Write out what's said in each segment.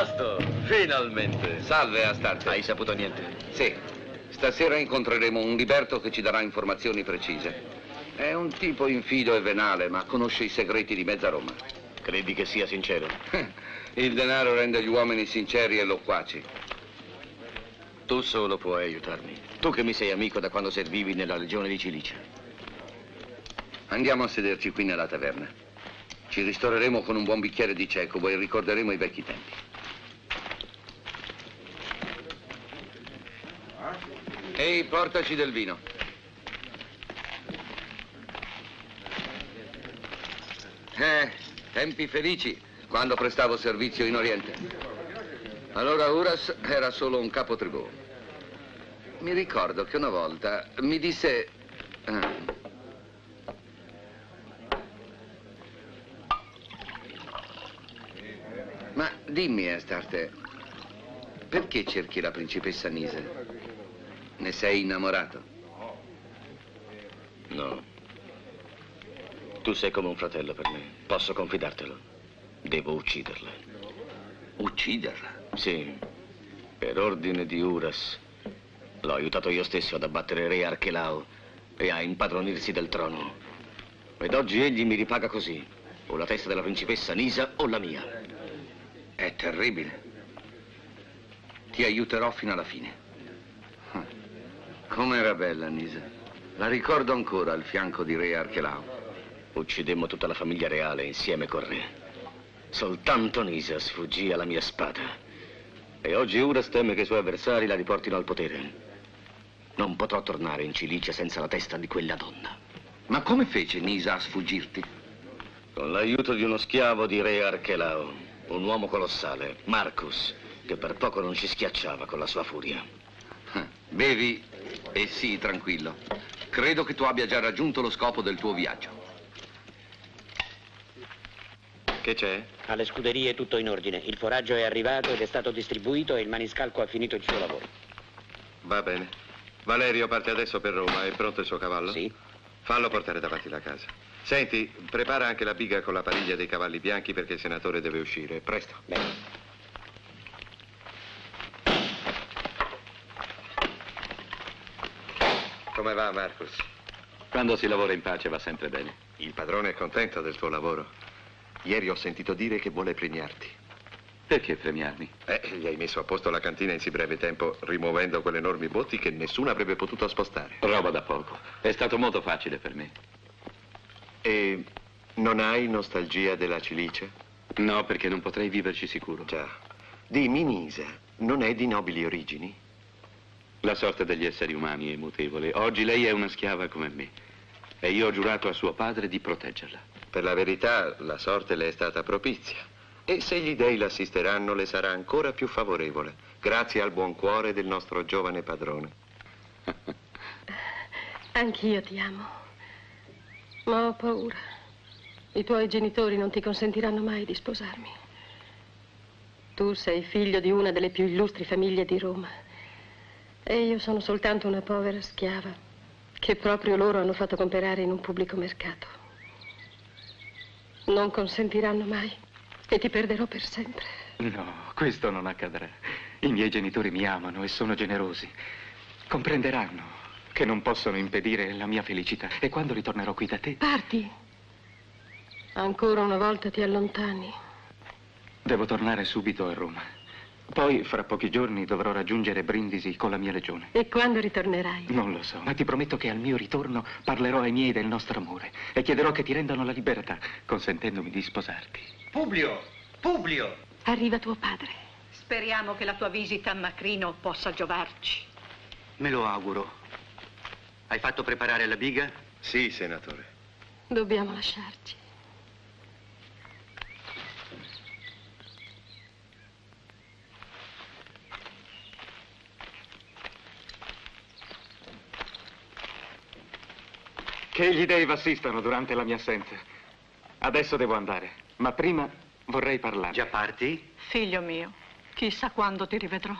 posto! Finalmente! Salve, Astarte. Hai saputo niente? Sì. Stasera incontreremo un liberto che ci darà informazioni precise. È un tipo infido e venale, ma conosce i segreti di mezza Roma. Credi che sia sincero? Il denaro rende gli uomini sinceri e loquaci. Tu solo puoi aiutarmi. Tu che mi sei amico da quando servivi nella legione di Cilicia. Andiamo a sederci qui nella taverna. Ci ristoreremo con un buon bicchiere di cecobo e ricorderemo i vecchi tempi. Ehi, portaci del vino. Tempi felici, quando prestavo servizio in Oriente. Allora Uras era solo un capo tribù. Mi ricordo che una volta mi disse... Ma dimmi, Astarte, perché cerchi la principessa Nisa? Ne sei innamorato? No. Tu sei come un fratello per me. Posso confidartelo. Devo ucciderla. Ucciderla? Sì. Per ordine di Uras. L'ho aiutato io stesso ad abbattere re Archelao e a impadronirsi del trono. Ed oggi egli mi ripaga così. O la testa della principessa Nisa o la mia. È terribile. Ti aiuterò fino alla fine. Come era bella, Nisa. La ricordo ancora al fianco di re Archelao. Uccidemmo tutta la famiglia reale insieme con re. Soltanto Nisa sfuggì alla mia spada. E oggi Uras teme che i suoi avversari la riportino al potere. Non potrò tornare in Cilicia senza la testa di quella donna. Ma come fece Nisa a sfuggirti? Con l'aiuto di uno schiavo di re Archelao. Un uomo colossale, Marcus, che per poco non ci schiacciava con la sua furia. Bevi e sii tranquillo. Credo che tu abbia già raggiunto lo scopo del tuo viaggio. Che c'è? Alle scuderie è tutto in ordine. Il foraggio è arrivato ed è stato distribuito e il maniscalco ha finito il suo lavoro. Va bene. Valerio parte adesso per Roma. È pronto il suo cavallo? Sì. Fallo portare davanti la casa. Senti, prepara anche la biga con la pariglia dei cavalli bianchi perché il senatore deve uscire. Presto. Bene. Come va, Marcus? Quando si lavora in pace va sempre bene. Il padrone è contento del tuo lavoro. Ieri ho sentito dire che vuole premiarti. Perché premiarmi? Gli hai messo a posto la cantina in sì breve tempo, rimuovendo quelle enormi botti che nessuno avrebbe potuto spostare. Roba da poco. È stato molto facile per me. E non hai nostalgia della Cilicia? No, perché non potrei viverci sicuro. Già. Dimmi, Nisa, non è di nobili origini? La sorte degli esseri umani è mutevole. Oggi lei è una schiava come me. E io ho giurato a suo padre di proteggerla. Per la verità, la sorte le è stata propizia. E se gli dei l'assisteranno, le sarà ancora più favorevole, grazie al buon cuore del nostro giovane padrone. Anch'io ti amo, ma ho paura. I tuoi genitori non ti consentiranno mai di sposarmi. Tu sei figlio di una delle più illustri famiglie di Roma. E io sono soltanto una povera schiava che proprio loro hanno fatto comperare in un pubblico mercato. Non consentiranno mai e ti perderò per sempre. No, questo non accadrà. I miei genitori mi amano e sono generosi. Comprenderanno che non possono impedire la mia felicità. E quando ritornerò qui da te... Parti. Ancora una volta ti allontani. Devo tornare subito a Roma. Poi, fra pochi giorni, dovrò raggiungere Brindisi con la mia legione. E quando ritornerai? Non lo so, ma ti prometto che al mio ritorno parlerò ai miei del nostro amore e chiederò che ti rendano la libertà, consentendomi di sposarti. Publio! Publio! Arriva tuo padre. Speriamo che la tua visita a Macrino possa giovarci. Me lo auguro. Hai fatto preparare la biga? Sì, senatore. Dobbiamo lasciarci. Che gli dei v'assistano durante la mia assenza. Adesso devo andare, ma prima vorrei parlare. Già parti? Figlio mio, chissà quando ti rivedrò.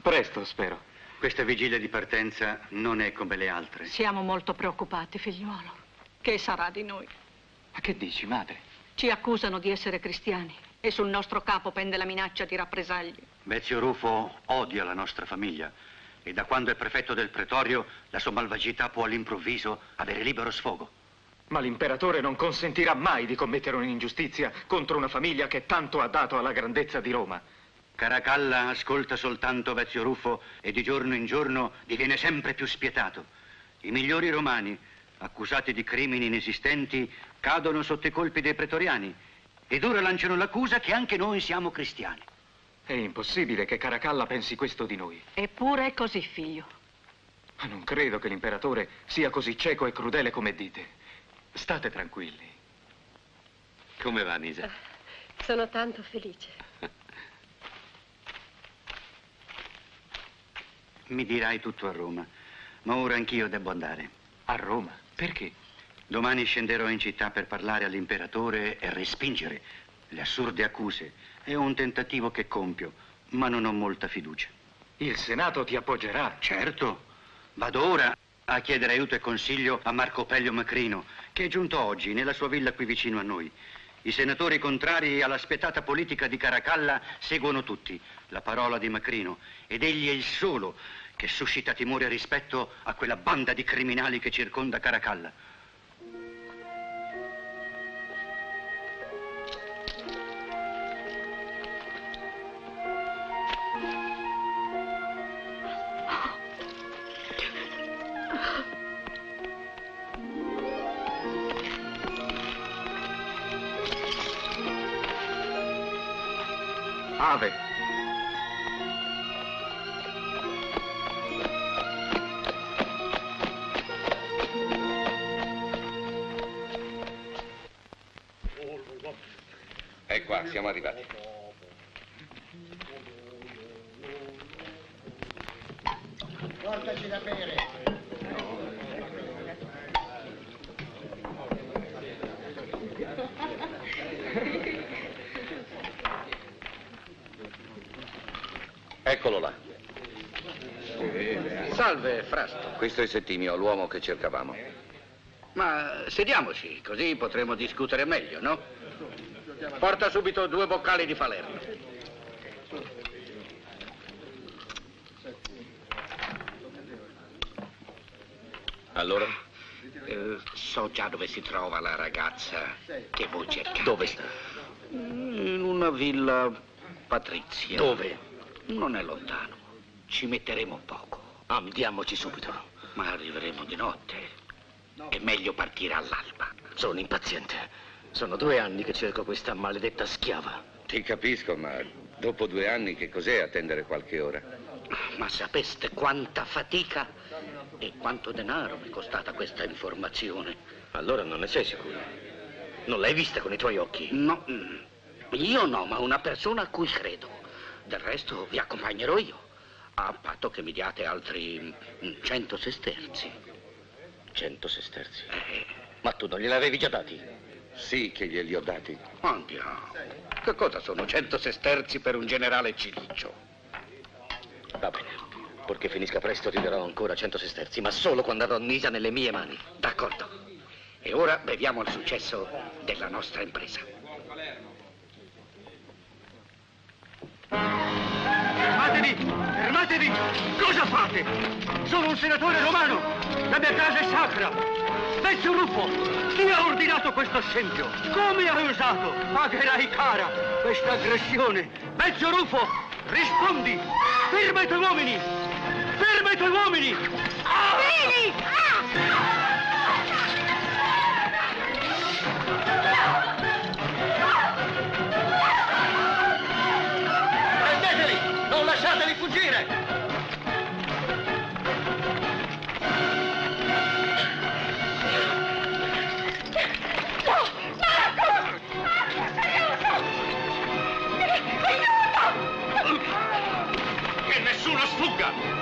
Presto, spero. Questa vigilia di partenza non è come le altre. Siamo molto preoccupati, figliuolo. Che sarà di noi? Ma che dici, madre? Ci accusano di essere cristiani e sul nostro capo pende la minaccia di rappresaglie. Bezio Rufo odia la nostra famiglia e da quando è prefetto del pretorio la sua malvagità può all'improvviso avere libero sfogo. Ma l'imperatore non consentirà mai di commettere un'ingiustizia contro una famiglia che tanto ha dato alla grandezza di Roma. Caracalla ascolta soltanto Bezio Rufo e di giorno in giorno diviene sempre più spietato. I migliori romani, accusati di crimini inesistenti, cadono sotto i colpi dei pretoriani ed ora lanciano l'accusa che anche noi siamo cristiani. È impossibile che Caracalla pensi questo di noi. Eppure è così, figlio. Ma non credo che l'imperatore sia così cieco e crudele come dite. State tranquilli. Come va, Nisa? Sono tanto felice. Mi dirai tutto a Roma, ma ora anch'io devo andare. A Roma? Perché? Domani scenderò in città per parlare all'imperatore e respingere le assurde accuse. È un tentativo che compio, ma non ho molta fiducia. Il Senato ti appoggerà. Certo. Vado ora a chiedere aiuto e consiglio a Marco Pelio Macrino, che è giunto oggi nella sua villa qui vicino a noi. I senatori contrari alla spietata politica di Caracalla seguono tutti la parola di Macrino ed egli è il solo che suscita timore e rispetto a quella banda di criminali che circonda Caracalla. Ave. È qua, siamo arrivati. Portaci da bere. Eccolo là. Salve, Frasto. Questo è Settimio, l'uomo che cercavamo. Ma sediamoci, così potremo discutere meglio, no? Porta subito 2 boccali di Falerno. Allora? So già dove si trova la ragazza che voi cercate. Dove sta? In una villa patrizia. Dove? Non è lontano. Ci metteremo poco. Andiamoci subito. Ma arriveremo di notte. È meglio partire all'alba. Sono impaziente. Sono 2 anni che cerco questa maledetta schiava. Ti capisco, ma dopo 2 anni che cos'è attendere qualche ora? Ma sapeste quanta fatica e quanto denaro mi è costata questa informazione? Allora non ne sei sicuro? Non l'hai vista con i tuoi occhi? No, io no, ma una persona a cui credo. Del resto vi accompagnerò io, a patto che mi diate altri 100 sesterzi. 100 sesterzi? Ma tu non gliel'avevi già dati? Sì che glieli ho dati. Andiamo. Che cosa sono 100 sesterzi per un generale ciliccio? Va bene. Purché finisca presto ti darò ancora 100 sesterzi, ma solo quando avrò Nisa nelle mie mani. D'accordo. E ora beviamo al successo della nostra impresa. Fermatevi! Fermatevi! Cosa fate? Sono un senatore romano! La mia casa è sacra! Bezio Rufo! Chi ha ordinato questo scempio? Come hai osato? Pagherai cara questa aggressione! Bezio Rufo! Rispondi! Ferma i tuoi uomini! Ferma i tuoi uomini! Prendeteli! Non lasciateli fuggire! Che nessuno sfugga!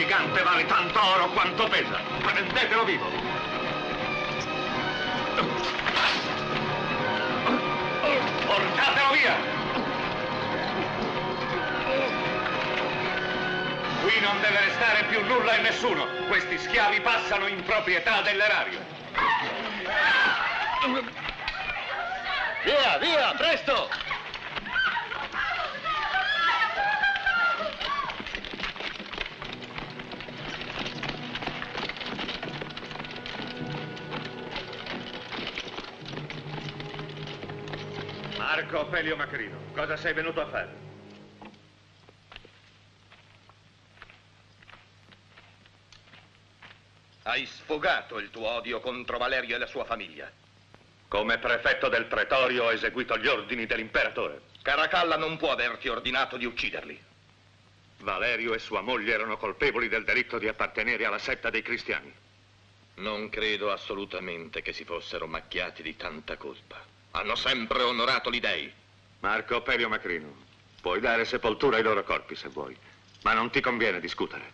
gigante vale tanto oro quanto pesa. Prendetelo vivo. Portatelo via! Qui non deve restare più nulla e nessuno. Questi schiavi passano in proprietà dell'erario. Via, via, presto! Marco Pelio Macrino, cosa sei venuto a fare? Hai sfogato il tuo odio contro Valerio e la sua famiglia. Come prefetto del pretorio ho eseguito gli ordini dell'imperatore. Caracalla non può averti ordinato di ucciderli. Valerio e sua moglie erano colpevoli del delitto di appartenere alla setta dei cristiani. Non credo assolutamente che si fossero macchiati di tanta colpa. Hanno sempre onorato gli dei. Marco Pelio Macrino, puoi dare sepoltura ai loro corpi se vuoi, ma non ti conviene discutere.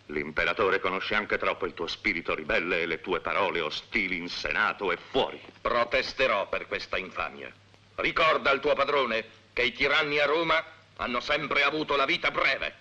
L'imperatore conosce anche troppo il tuo spirito ribelle e le tue parole ostili in Senato e fuori. Protesterò per questa infamia. Ricorda al tuo padrone che i tiranni a Roma hanno sempre avuto la vita breve.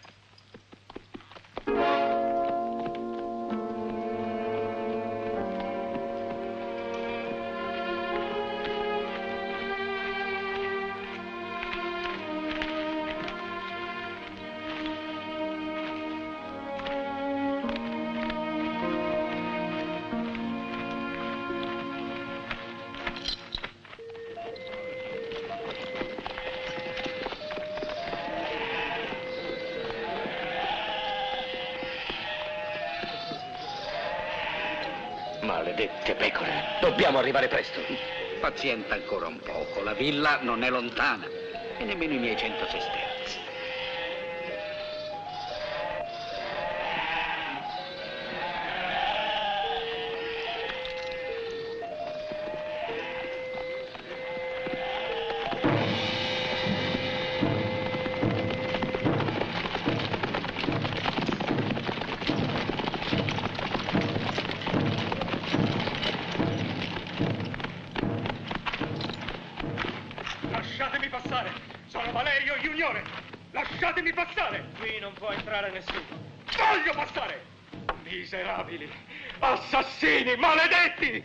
Maledette pecore, dobbiamo arrivare presto. Pazienta ancora un poco, la villa non è lontana e nemmeno i miei 100 sesterzi. Lasciatemi passare! Sono Valerio Juniore! Lasciatemi passare! Qui non può entrare nessuno! Voglio passare! Miserabili! Assassini! Maledetti!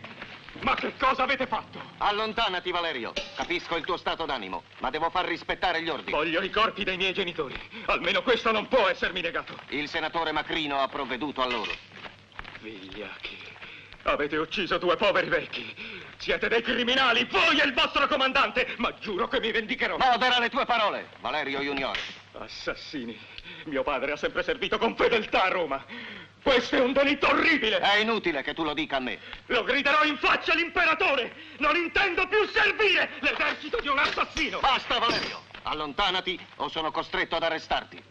Ma che cosa avete fatto? Allontanati, Valerio. Capisco il tuo stato d'animo, ma devo far rispettare gli ordini. Voglio i corpi dei miei genitori. Almeno questo non può essermi negato. Il senatore Macrino ha provveduto a loro. Vigliacchi, avete ucciso due poveri vecchi. Siete dei criminali, voi e il vostro comandante, ma giuro che mi vendicherò. Modera le tue parole, Valerio Juniore. Assassini, mio padre ha sempre servito con fedeltà a Roma. Questo è un delitto orribile. È inutile che tu lo dica a me. Lo griderò in faccia all'imperatore. Non intendo più servire l'esercito di un assassino. Basta, Valerio. Allontanati o sono costretto ad arrestarti.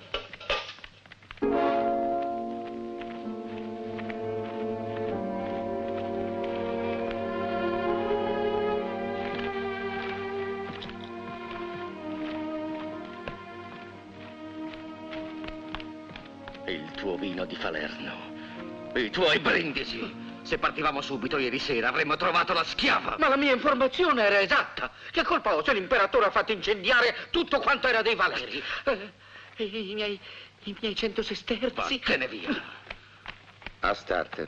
Il tuo vino di Falerno, i tuoi brindisi. Se partivamo subito ieri sera avremmo trovato la schiava. Ma la mia informazione era esatta. Che colpa ho se l'imperatore ha fatto incendiare tutto quanto era dei Valeri? I miei 100 sesterzi. Vattene via. Astarte,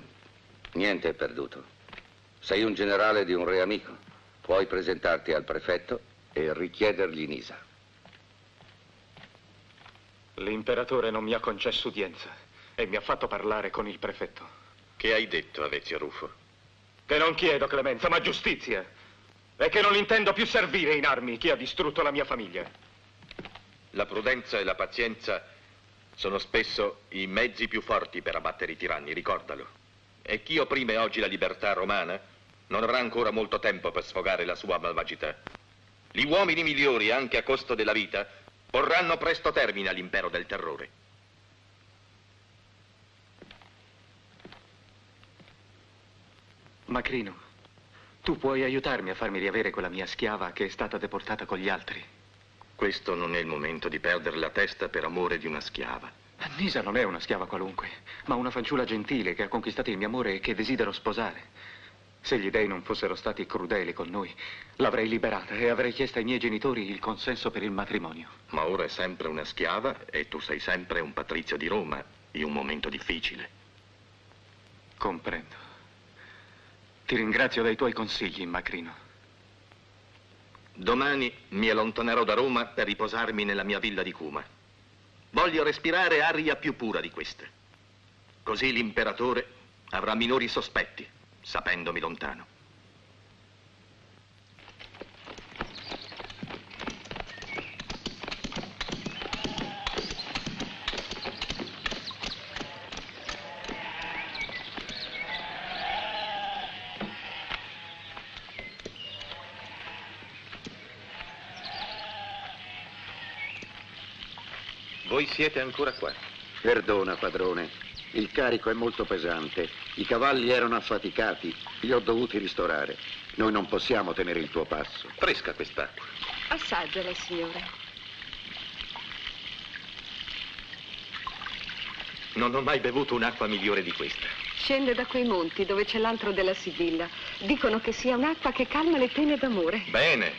niente è perduto. Sei un generale di un re amico. Puoi presentarti al prefetto e richiedergli Nisa. L'imperatore non mi ha concesso udienza e mi ha fatto parlare con il prefetto. Che hai detto a Vezio Rufo? Che non chiedo clemenza, ma giustizia. E che non intendo più servire in armi chi ha distrutto la mia famiglia. La prudenza e la pazienza sono spesso i mezzi più forti per abbattere i tiranni, ricordalo. E chi opprime oggi la libertà romana non avrà ancora molto tempo per sfogare la sua malvagità. Gli uomini migliori, anche a costo della vita, porranno presto termine all'impero del terrore. Macrino, tu puoi aiutarmi a farmi riavere quella mia schiava che è stata deportata con gli altri. Questo non è il momento di perdere la testa per amore di una schiava. Nisa non è una schiava qualunque, ma una fanciulla gentile che ha conquistato il mio amore e che desidero sposare. Se gli dei non fossero stati crudeli con noi, l'avrei liberata e avrei chiesto ai miei genitori il consenso per il matrimonio. Ma ora è sempre una schiava e tu sei sempre un patrizio di Roma in un momento difficile. Comprendo. Ti ringrazio dei tuoi consigli, Macrino. Domani mi allontanerò da Roma per riposarmi nella mia villa di Cuma. Voglio respirare aria più pura di questa. Così l'imperatore avrà minori sospetti, sapendomi lontano. Voi siete ancora qua? Perdona, padrone. Il carico è molto pesante. I cavalli erano affaticati. Li ho dovuti ristorare. Noi non possiamo tenere il tuo passo. Fresca quest'acqua. Assaggiala, signore. Non ho mai bevuto un'acqua migliore di questa. Scende da quei monti dove c'è l'antro della Sibilla. Dicono che sia un'acqua che calma le pene d'amore. Bene.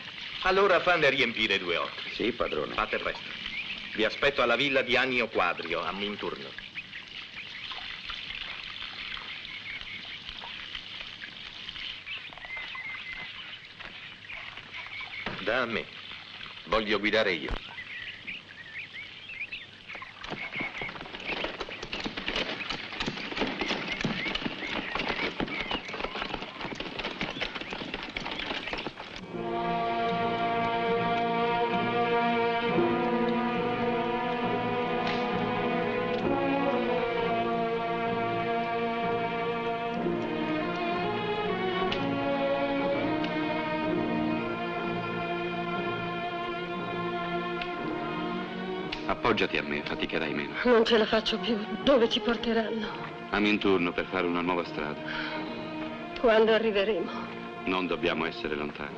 Allora fanne riempire 2 occhi. Sì, padrone. Fate presto. Vi aspetto alla villa di Annio Quadrio, a Minturno. Da me. Voglio guidare io. Appoggiati a me, faticherai meno. Non ce la faccio più. Dove ci porteranno? A Minturno per fare una nuova strada. Quando arriveremo? Non dobbiamo essere lontani.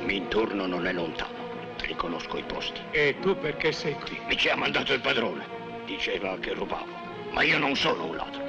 Minturno non è lontano. Riconosco i posti. E tu perché sei qui? Mi ci ha mandato il padrone. Diceva che rubavo. Ma io non sono un ladro.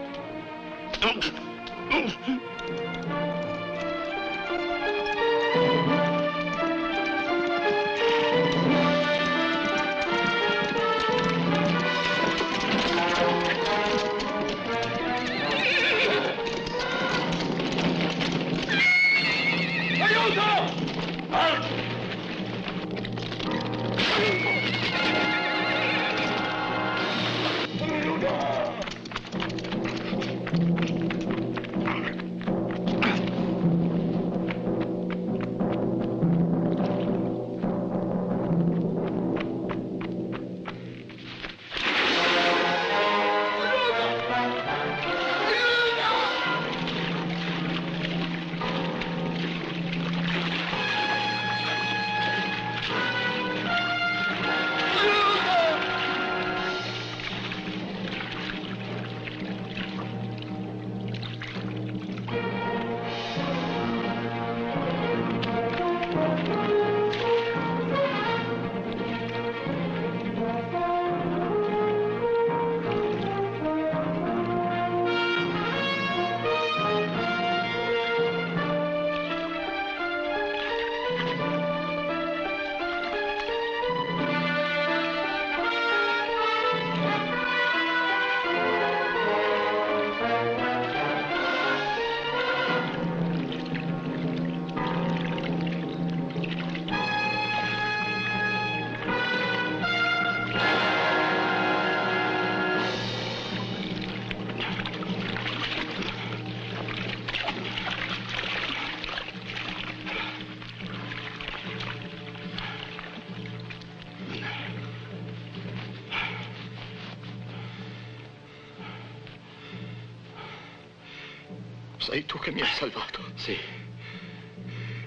Sei tu che mi hai salvato? Sì.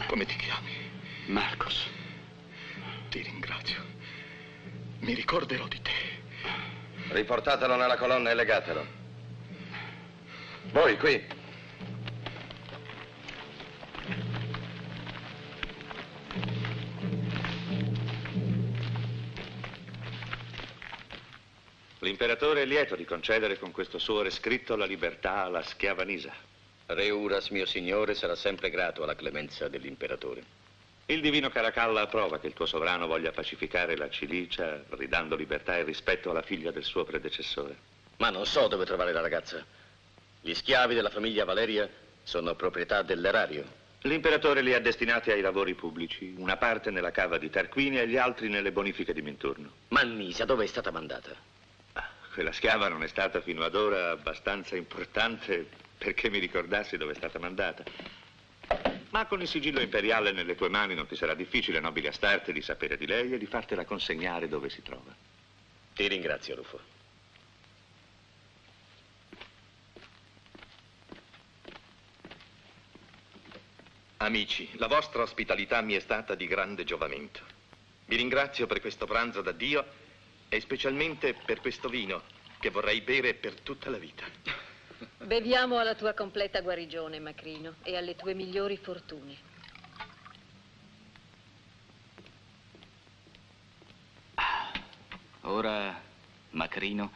Come ti chiami? Marcos. Ti ringrazio. Mi ricorderò di te. Riportatelo nella colonna e legatelo. Voi qui. L'imperatore è lieto di concedere con questo suo rescritto la libertà alla schiava Nisa. Re Uras, mio signore, sarà sempre grato alla clemenza dell'imperatore. Il divino Caracalla approva che il tuo sovrano voglia pacificare la Cilicia, ridando libertà e rispetto alla figlia del suo predecessore. Ma non so dove trovare la ragazza. Gli schiavi della famiglia Valeria sono proprietà dell'erario. L'imperatore li ha destinati ai lavori pubblici, una parte nella cava di Tarquinia e gli altri nelle bonifiche di Minturno. Ma Nisa dove è stata mandata? Quella schiava non è stata fino ad ora abbastanza importante perché mi ricordassi dove è stata mandata. Ma con il sigillo imperiale nelle tue mani non ti sarà difficile, nobile Astarte, di sapere di lei e di fartela consegnare dove si trova. Ti ringrazio, Rufo. Amici, la vostra ospitalità mi è stata di grande giovamento. Vi ringrazio per questo pranzo da Dio e specialmente per questo vino che vorrei bere per tutta la vita. Beviamo alla tua completa guarigione, Macrino, e alle tue migliori fortune. Ora, Macrino,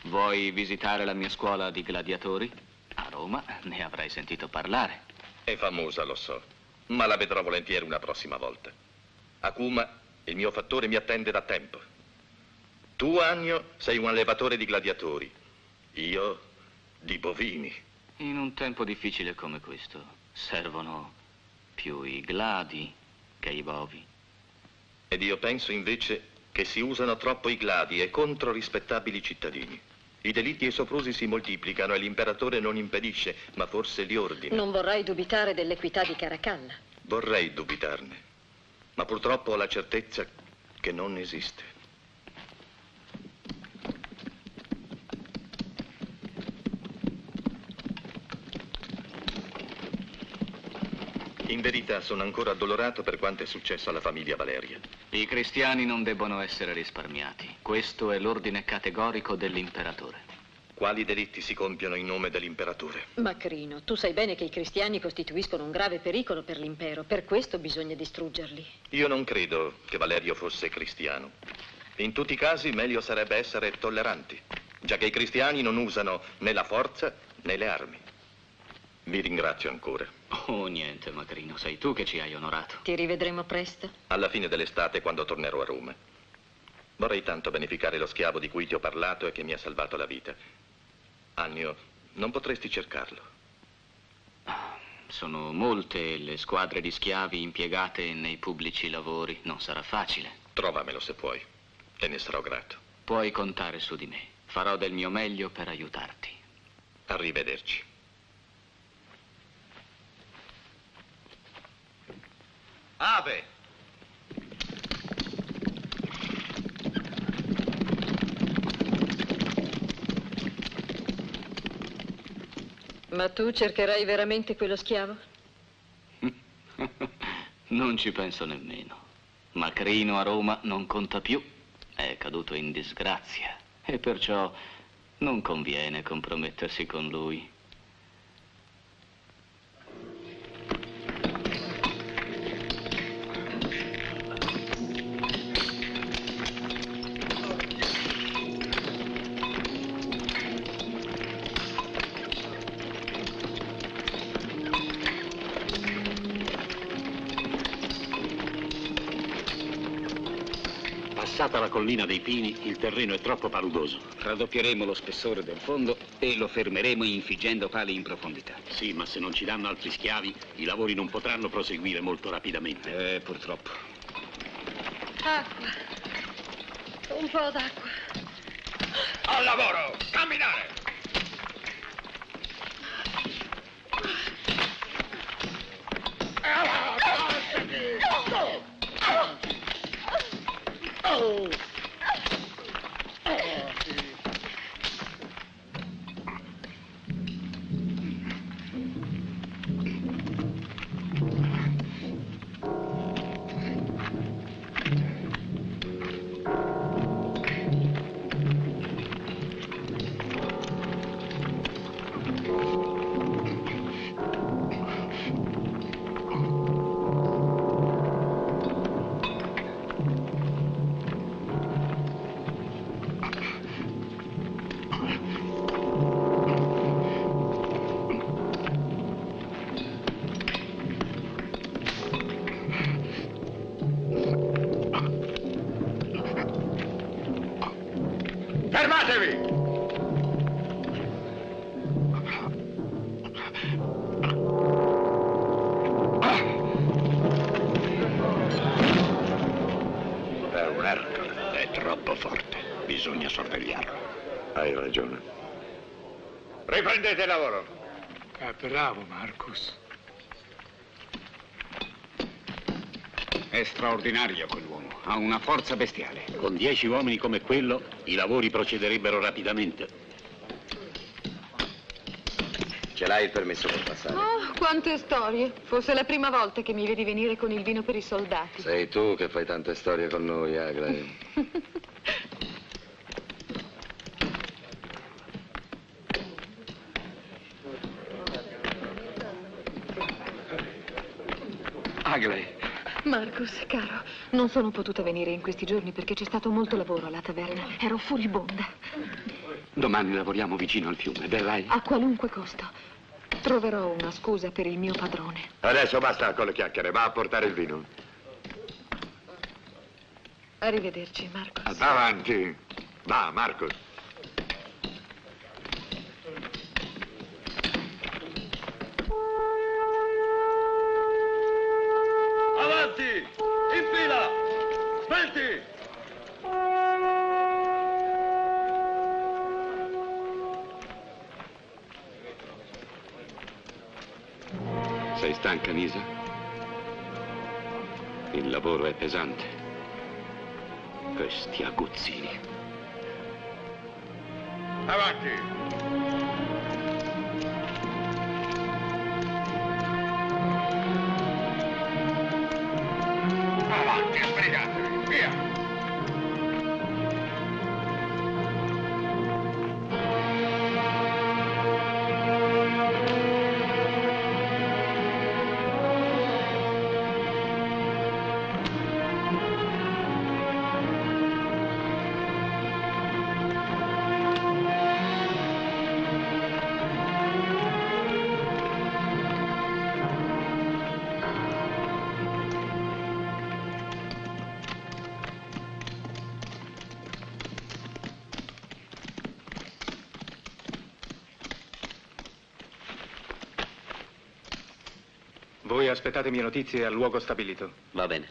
vuoi visitare la mia scuola di gladiatori? A Roma ne avrai sentito parlare. È famosa, lo so, ma la vedrò volentieri una prossima volta. A Cuma il mio fattore mi attende da tempo. Tu, Annio, sei un allevatore di gladiatori. Io di bovini. In un tempo difficile come questo servono più i gladi che i bovi. Ed io penso invece che si usano troppo i gladi e contro rispettabili cittadini. I delitti e i soprusi si moltiplicano e l'imperatore non impedisce, ma forse li ordina. Non vorrai dubitare dell'equità di Caracalla. Vorrei dubitarne, ma purtroppo ho la certezza che non esiste. In verità sono ancora addolorato per quanto è successo alla famiglia Valeria. I cristiani non debbono essere risparmiati. Questo è l'ordine categorico dell'imperatore. Quali delitti si compiono in nome dell'imperatore? Macrino, tu sai bene che i cristiani costituiscono un grave pericolo per l'impero. Per questo bisogna distruggerli. Io non credo che Valerio fosse cristiano. In tutti i casi meglio sarebbe essere tolleranti, già che i cristiani non usano né la forza né le armi. Vi ringrazio ancora. Oh, niente, Macrino, sei tu che ci hai onorato. Ti rivedremo presto? Alla fine dell'estate, quando tornerò a Roma. Vorrei tanto beneficare lo schiavo di cui ti ho parlato e che mi ha salvato la vita. Annio, non potresti cercarlo? Sono molte le squadre di schiavi impiegate nei pubblici lavori. Non sarà facile. Trovamelo se puoi. Te ne sarò grato. Puoi contare su di me. Farò del mio meglio per aiutarti. Arrivederci. Ave! Ma tu cercherai veramente quello schiavo? Non ci penso nemmeno. Macrino a Roma non conta più. È caduto in disgrazia e perciò non conviene compromettersi con lui. Passata la collina dei pini, il terreno è troppo paludoso. Raddoppieremo lo spessore del fondo e lo fermeremo infiggendo pali in profondità. Sì, ma se non ci danno altri schiavi, i lavori non potranno proseguire molto rapidamente. Purtroppo. Acqua. Un po' d'acqua. Al lavoro! Camminare! Fermatevi! È un Ercole, è troppo forte. Bisogna sorvegliarlo. Hai ragione. Riprendete il lavoro. Bravo, Marcus. È straordinario quell'uomo, ha una forza bestiale. Con 10 uomini come quello, i lavori procederebbero rapidamente. Ce l'hai il permesso per passare? Oh, quante storie. Fosse la prima volta che mi vedi venire con il vino per i soldati. Sei tu che fai tante storie con noi, Aglae. Aglae. Marcus, caro, non sono potuta venire in questi giorni perché c'è stato molto lavoro alla taverna. Ero furibonda. Domani lavoriamo vicino al fiume, verrai? A qualunque costo. Troverò una scusa per il mio padrone. Adesso basta con le chiacchiere, va a portare il vino. Arrivederci, Marcus. Avanti. Va, Marcus. Avanti! In fila! Svelti! Sei stanca, Nisa? Il lavoro è pesante. Questi aguzzini. Avanti! Avanti, sbrigatevi, via! Voi aspettatemi notizie al luogo stabilito. Va bene.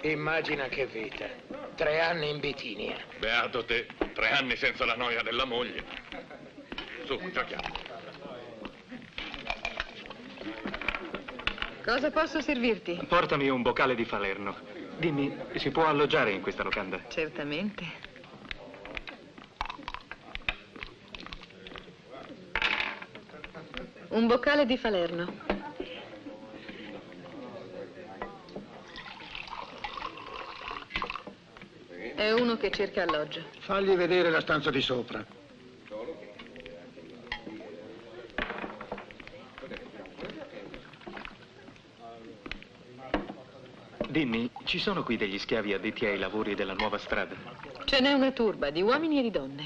Immagina che vita. 3 anni in Bitinia. Beato te, 3 anni senza la noia della moglie. Su, giochiamo. Cosa posso servirti? Portami un boccale di Falerno. Dimmi, si può alloggiare in questa locanda? Certamente. Un boccale di Falerno. È uno che cerca alloggio. Fagli vedere la stanza di sopra. Dimmi, ci sono qui degli schiavi addetti ai lavori della nuova strada? Ce n'è una turba di uomini e di donne.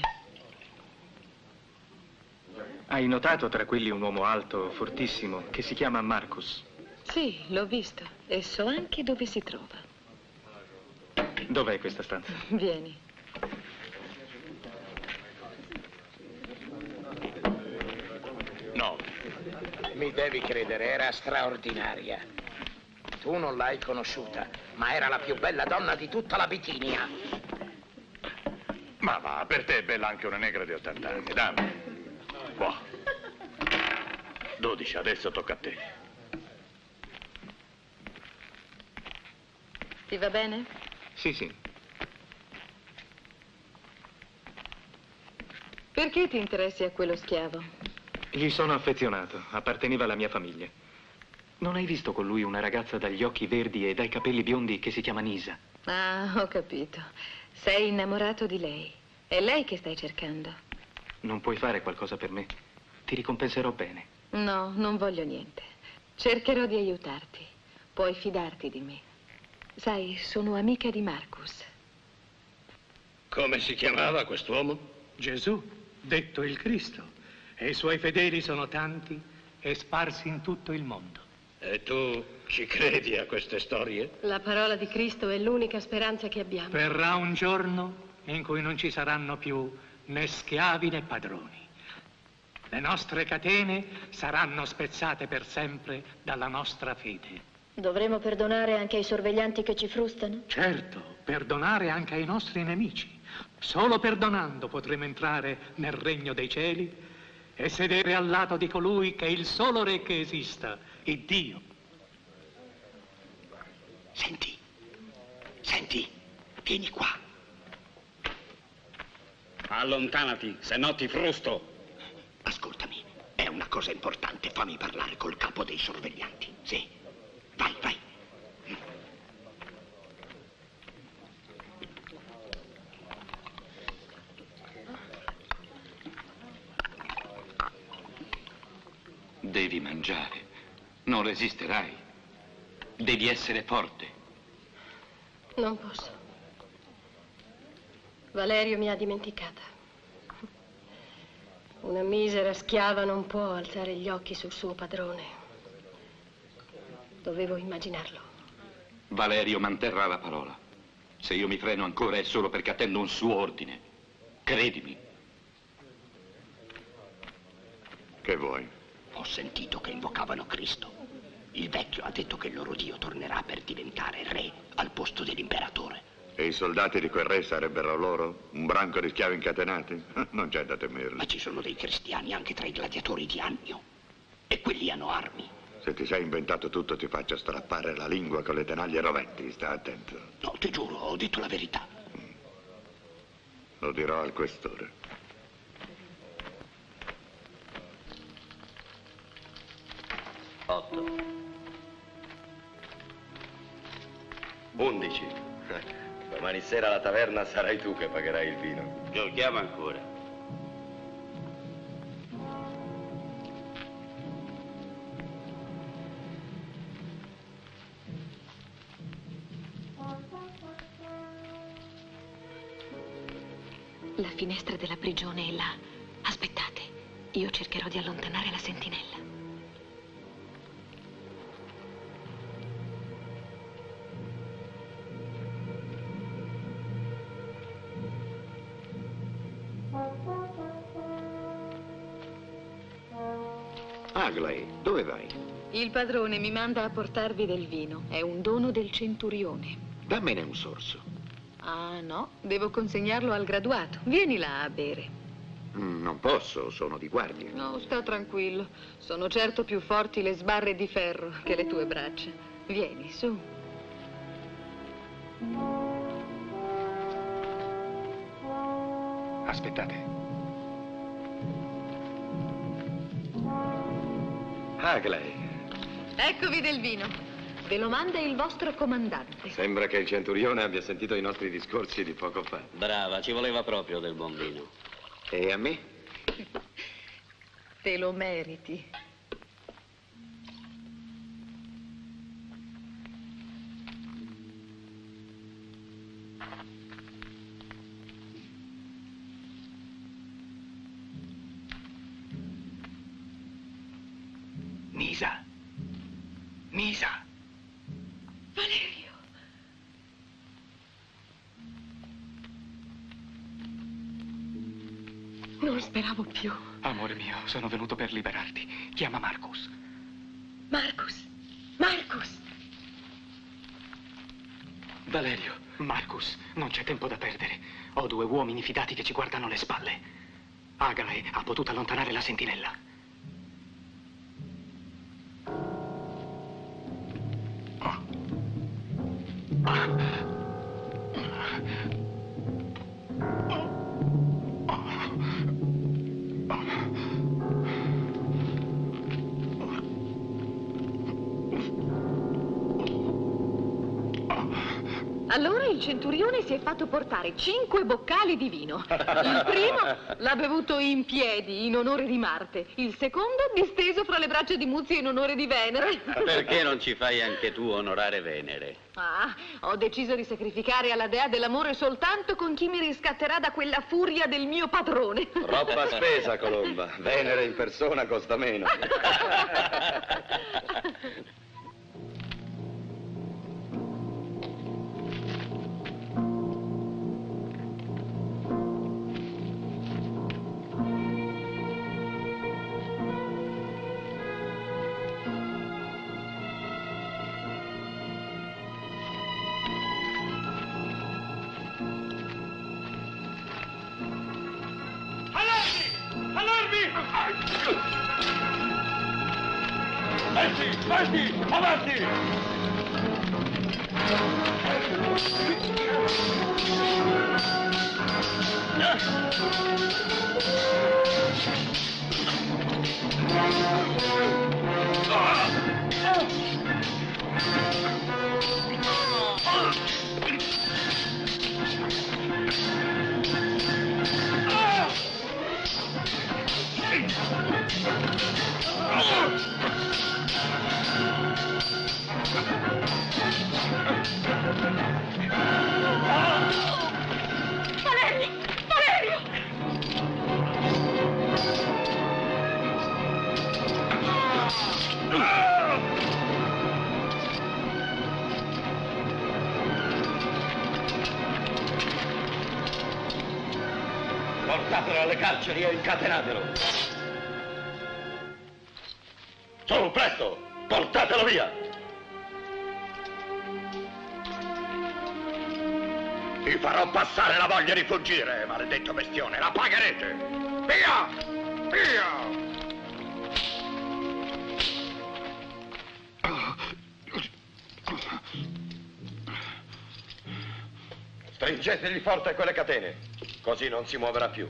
Hai notato tra quelli un uomo alto, fortissimo, che si chiama Marcus? Sì, l'ho visto e so anche dove si trova. Dov'è questa stanza? Vieni. No, mi devi credere, era straordinaria. Tu non l'hai conosciuta, ma era la più bella donna di tutta la Bitinia. Ma va, per te è bella anche una negra di 80 anni, dammi. Boh. 12, adesso tocca a te. Ti va bene? Sì, sì. Perché ti interessi a quello schiavo? Gli sono affezionato, apparteneva alla mia famiglia. Non hai visto con lui una ragazza dagli occhi verdi e dai capelli biondi che si chiama Nisa? Ah, ho capito. Sei innamorato di lei. È lei che stai cercando. Non puoi fare qualcosa per me? Ti ricompenserò bene. No, non voglio niente. Cercherò di aiutarti. Puoi fidarti di me. Sai, sono amica di Marcus. Come si chiamava quest'uomo? Gesù. detto il Cristo, e i suoi fedeli sono tanti e sparsi in tutto il mondo. E tu ci credi a queste storie? La parola di Cristo è l'unica speranza che abbiamo. Verrà un giorno in cui non ci saranno più né schiavi né padroni. Le nostre catene saranno spezzate per sempre dalla nostra fede. Dovremo perdonare anche ai sorveglianti che ci frustano? Certo, perdonare anche ai nostri nemici. Solo perdonando potremo entrare nel regno dei cieli e sedere al lato di colui che è il solo re che esista, il Dio. Senti, vieni qua. Allontanati, se no ti frusto. Ascoltami, è una cosa importante, fammi parlare col capo dei sorveglianti. Sì, vai. Devi mangiare, non resisterai. Devi essere forte. Non posso. Valerio mi ha dimenticata. Una misera schiava non può alzare gli occhi sul suo padrone. Dovevo immaginarlo. Valerio manterrà la parola. Se io mi freno ancora è solo perché attendo un suo ordine. Credimi. Che vuoi? Ho sentito che invocavano Cristo. Il vecchio ha detto che il loro Dio tornerà per diventare re al posto dell'imperatore. E i soldati di quel re sarebbero loro? Un branco di schiavi incatenati? Non c'è da temerli. Ma ci sono dei cristiani anche tra i gladiatori di Annio. E quelli hanno armi. Se ti sei inventato tutto ti faccio strappare la lingua con le tenaglie roventi, sta attento. No, ti giuro, ho detto la verità. Lo dirò al questore. Otto. 11. Domani sera alla taverna sarai tu che pagherai il vino. Giochiamo ancora. La finestra della prigione è là. Aspettate, io cercherò di allontanare la sentinella. Aglae, dove vai? Il padrone mi manda a portarvi del vino. È un dono del centurione. Dammene un sorso. Ah, no, devo consegnarlo al graduato. Vieni là a bere. Non posso, sono di guardia. No, sta tranquillo. Sono certo più forti le sbarre di ferro che le tue braccia. Vieni, su. Aspettate. Aglae. Eccovi del vino. Ve lo manda il vostro comandante. Sembra che il centurione abbia sentito i nostri discorsi di poco fa. Brava, ci voleva proprio del buon vino. E a me? Te lo meriti. Misa. Valerio. Non speravo più. Amore mio, sono venuto per liberarti. Chiama Marcus. Marcus. Valerio. Marcus, non c'è tempo da perdere. Ho 2 uomini fidati che ci guardano le spalle. Aglae ha potuto allontanare la sentinella. Allora il centurione si è fatto portare 5 boccali di vino. Il primo l'ha bevuto in piedi, in onore di Marte. Il secondo disteso fra le braccia di Muzio in onore di Venere. Perché non ci fai anche tu onorare Venere? Ah, ho deciso di sacrificare alla dea dell'amore soltanto con chi mi riscatterà da quella furia del mio padrone. Troppa spesa, Colomba. Venere in persona costa meno. Avanti! Avanti! Valerio! Valerio! Portatelo alle carceri e incatenatelo. Su, presto! Portatelo via! Vi farò passare la voglia di fuggire, maledetto bestione! La pagherete! Via! Via! Stringetegli forte quelle catene, così non si muoverà più.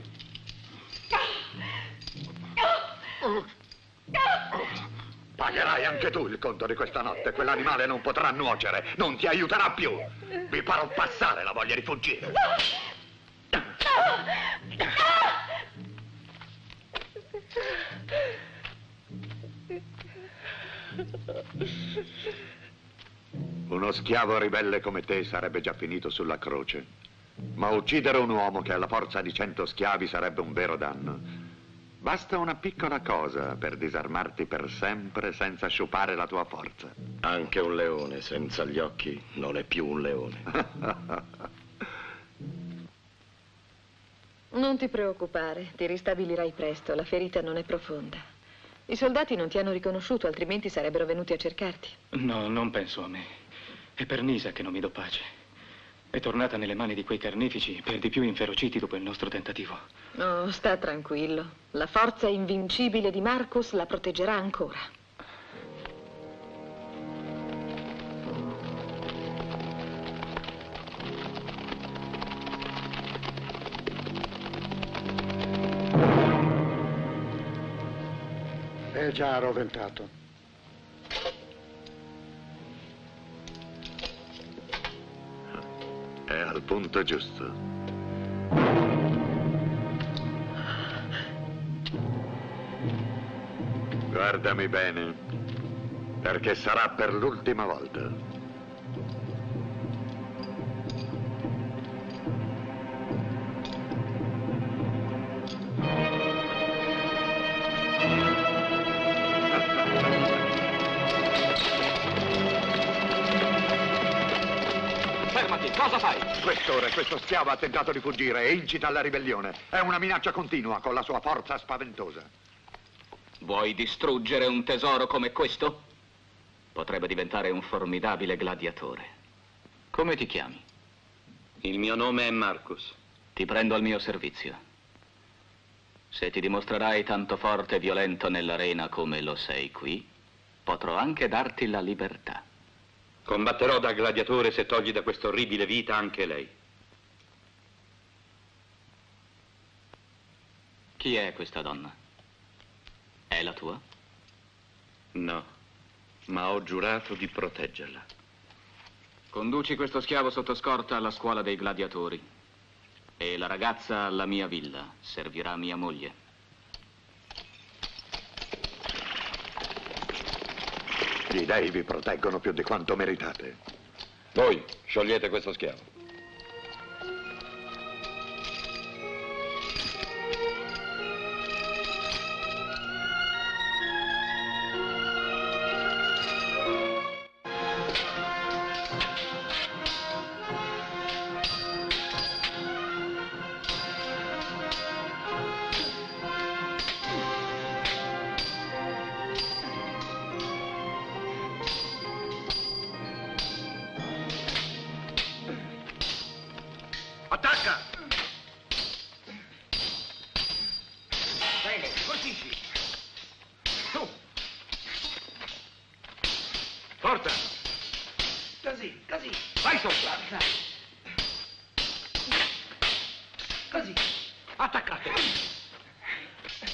Pagherai anche tu il conto di questa notte. Quell'animale non potrà nuocere, non ti aiuterà più. Vi farò passare la voglia di fuggire. Uno schiavo ribelle come te sarebbe già finito sulla croce. Ma uccidere un uomo che ha la forza di 100 schiavi sarebbe un vero danno. Basta una piccola cosa per disarmarti per sempre senza sciupare la tua forza. Anche un leone senza gli occhi non è più un leone. Non ti preoccupare, ti ristabilirai presto, la ferita non è profonda. I soldati non ti hanno riconosciuto, altrimenti sarebbero venuti a cercarti. No, non penso a me. È per Nisa che non mi do pace. È tornata nelle mani di quei carnefici, per di più inferociti dopo il nostro tentativo. Oh, sta tranquillo. La forza invincibile di Marcus la proteggerà ancora. È già roventato. È al punto giusto. Guardami bene, perché sarà per l'ultima volta. Fermati, cosa fai? Quest'ora questo schiavo ha tentato di fuggire e incita alla ribellione. È una minaccia continua con la sua forza spaventosa. Vuoi distruggere un tesoro come questo? Potrebbe diventare un formidabile gladiatore. Come ti chiami? Il mio nome è Marcus. Ti prendo al mio servizio. Se ti dimostrerai tanto forte e violento nell'arena come lo sei qui, potrò anche darti la libertà. Combatterò da gladiatore se togli da questa orribile vita anche lei. Chi è questa donna? È la tua? No, ma ho giurato di proteggerla. Conduci questo schiavo sotto scorta alla scuola dei gladiatori. E la ragazza alla mia villa. Servirà mia moglie. Gli dei vi proteggono più di quanto meritate. Voi sciogliete questo schiavo. Attacca! Bene, così sì. Tu! Forza! Così, così. Vai sopra! Così. Attaccate!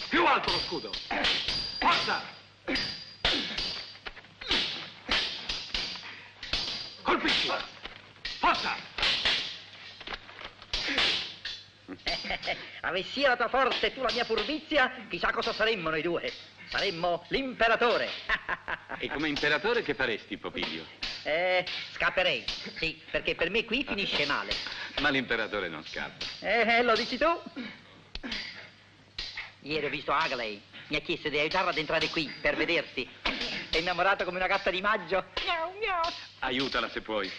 Più alto lo scudo! Forza! Colpisci! Forza! Avessi io la tua forza e tu la mia furbizia, chissà cosa saremmo noi due. Saremmo l'imperatore. E come imperatore che faresti, Popilio? Scapperei, sì, perché per me qui finisce male. Ma l'imperatore non scappa. Lo dici tu? Ieri ho visto Agley, mi ha chiesto di aiutarla ad entrare qui per vederti. È innamorata come una gatta di maggio. Miau, miau. Aiutala se puoi.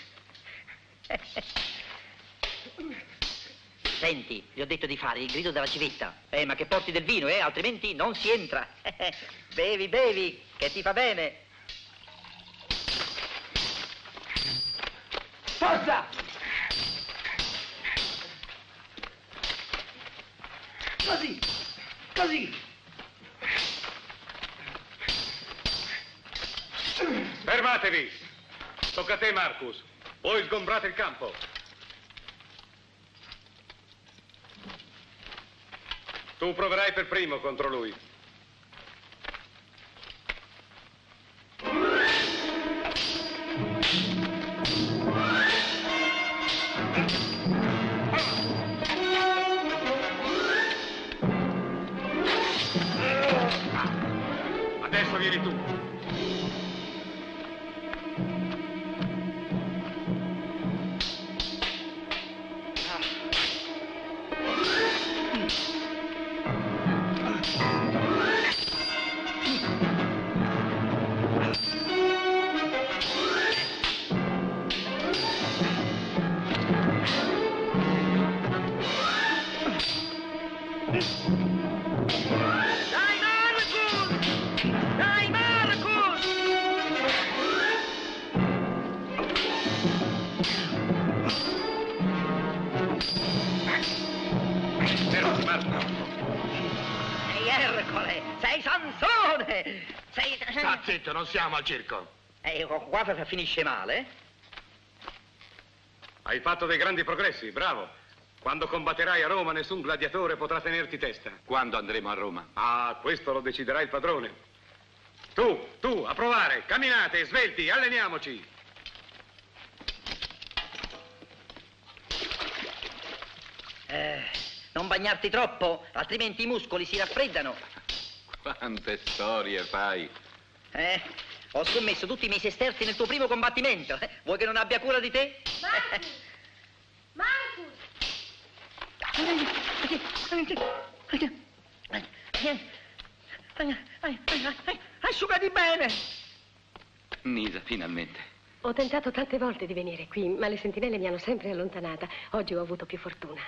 Senti, gli ho detto di fare il grido della civetta. Ma che porti del vino, altrimenti non si entra. Bevi, bevi, che ti fa bene. Forza! Così, così. Fermatevi! Tocca a te, Marcus. Voi sgombrate il campo. Tu proverai per primo contro lui. Adesso vieni tu. Dai, Marcus! Dai, Marcus! Fermati, Marco. Sei Ercole! Sei Sansone! Sei... Sta zitto, non siamo al circo. Qua finisce male. Hai fatto dei grandi progressi, bravo. Quando combatterai a Roma, nessun gladiatore potrà tenerti testa. Quando andremo a Roma? Ah, questo lo deciderà il padrone. Tu, a provare. Camminate, svelti, alleniamoci. Non bagnarti troppo, altrimenti i muscoli si raffreddano. Quante storie fai? Ho scommesso tutti i miei sesterzi nel tuo primo combattimento. Vuoi che non abbia cura di te? Marcus! Asciugati bene! Nisa, finalmente. Ho tentato tante volte di venire qui, ma le sentinelle mi hanno sempre allontanata. Oggi ho avuto più fortuna.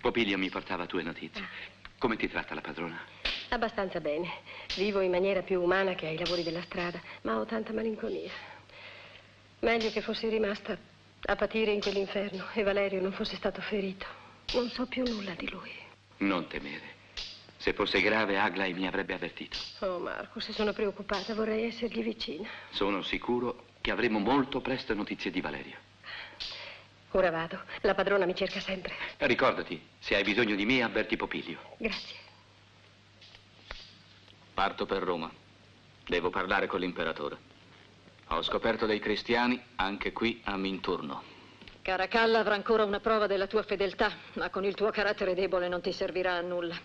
Popilio mi portava tue notizie. Come ti tratta la padrona? Abbastanza bene. Vivo in maniera più umana che ai lavori della strada, ma ho tanta malinconia. Meglio che fossi rimasta a patire in quell'inferno e Valerio non fosse stato ferito. Non so più nulla di lui. Non temere. Se fosse grave, Agley mi avrebbe avvertito. Oh, Marco, se sono preoccupata, vorrei essergli vicina. Sono sicuro che avremo molto presto notizie di Valerio. Ora vado. La padrona mi cerca sempre. Ricordati, se hai bisogno di me, avverti Popilio. Grazie. Parto per Roma. Devo parlare con l'imperatore. Ho scoperto dei cristiani anche qui a Minturno. Caracalla avrà ancora una prova della tua fedeltà, ma con il tuo carattere debole non ti servirà a nulla.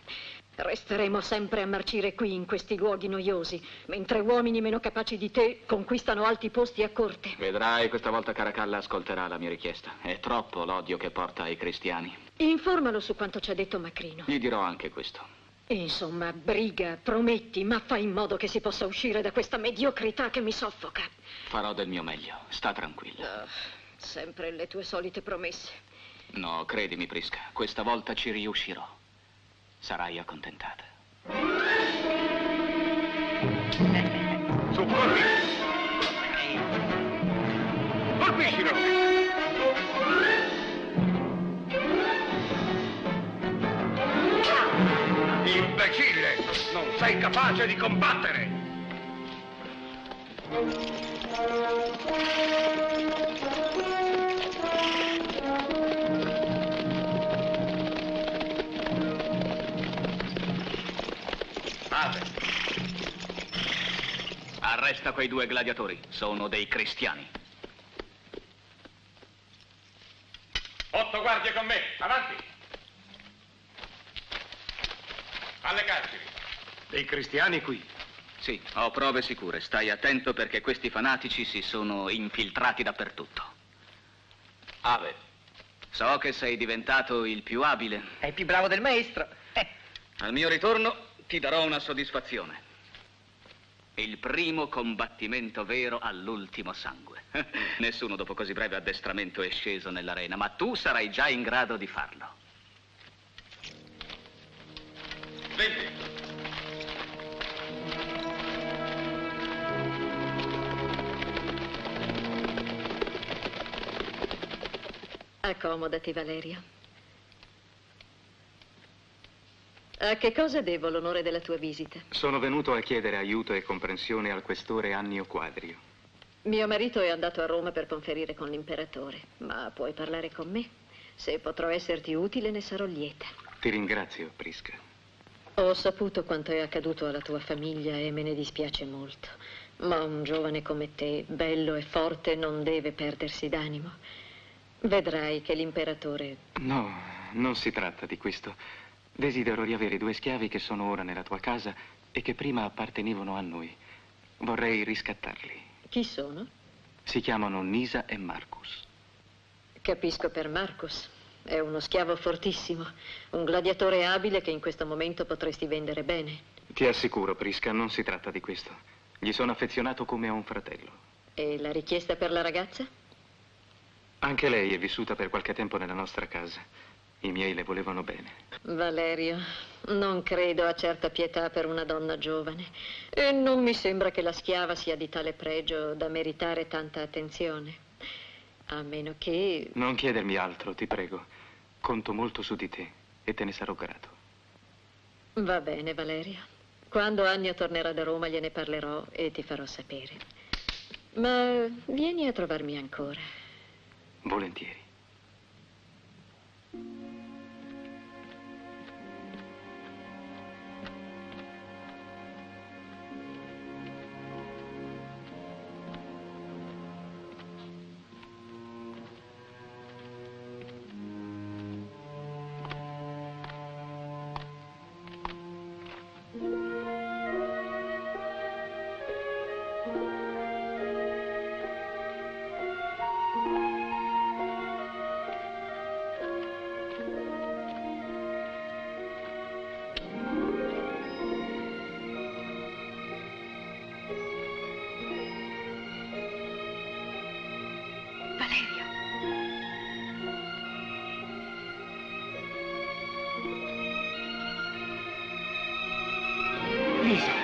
Resteremo sempre a marcire qui, in questi luoghi noiosi, mentre uomini meno capaci di te conquistano alti posti a corte. Vedrai, questa volta Caracalla ascolterà la mia richiesta. È troppo l'odio che porta ai cristiani. Informalo su quanto ci ha detto Macrino. Gli dirò anche questo. Insomma, briga, prometti, ma fai in modo che si possa uscire da questa mediocrità che mi soffoca. Farò del mio meglio, sta tranquilla. Sempre le tue solite promesse. No, credimi, Prisca, questa volta ci riuscirò. Sarai accontentata. Su, corri! Colpiscilo! Imbecille! Non sei capace di combattere! Arresta quei due gladiatori. Sono dei cristiani. 8 guardie con me, avanti! Alle carceri. Dei cristiani qui? Sì, ho prove sicure. Stai attento perché questi fanatici si sono infiltrati dappertutto. Ave, so che sei diventato il più abile. È il più bravo del maestro. Al mio ritorno ti darò una soddisfazione. Il primo combattimento vero all'ultimo sangue. Nessuno dopo così breve addestramento è sceso nell'arena, ma tu sarai già in grado di farlo. Senti. Accomodati, Valerio. A che cosa devo l'onore della tua visita? Sono venuto a chiedere aiuto e comprensione al questore Annio Quadrio. Mio marito è andato a Roma per conferire con l'imperatore, ma puoi parlare con me. Se potrò esserti utile, ne sarò lieta. Ti ringrazio, Prisca. Ho saputo quanto è accaduto alla tua famiglia e me ne dispiace molto. Ma un giovane come te, bello e forte, non deve perdersi d'animo. Vedrai che l'imperatore... No, non si tratta di questo. Desidero riavere 2 schiavi che sono ora nella tua casa e che prima appartenevano a noi. Vorrei riscattarli. Chi sono? Si chiamano Nisa e Marcus. Capisco per Marcus. È uno schiavo fortissimo, un gladiatore abile che in questo momento potresti vendere bene. Ti assicuro, Prisca, non si tratta di questo. Gli sono affezionato come a un fratello. E la richiesta per la ragazza? Anche lei è vissuta per qualche tempo nella nostra casa. I miei le volevano bene. Valerio, non credo a certa pietà per una donna giovane. E non mi sembra che la schiava sia di tale pregio da meritare tanta attenzione. A meno che... Non chiedermi altro, ti prego. Conto molto su di te e te ne sarò grato. Va bene, Valerio. Quando Annio tornerà da Roma gliene parlerò e ti farò sapere. Ma vieni a trovarmi ancora. Volentieri.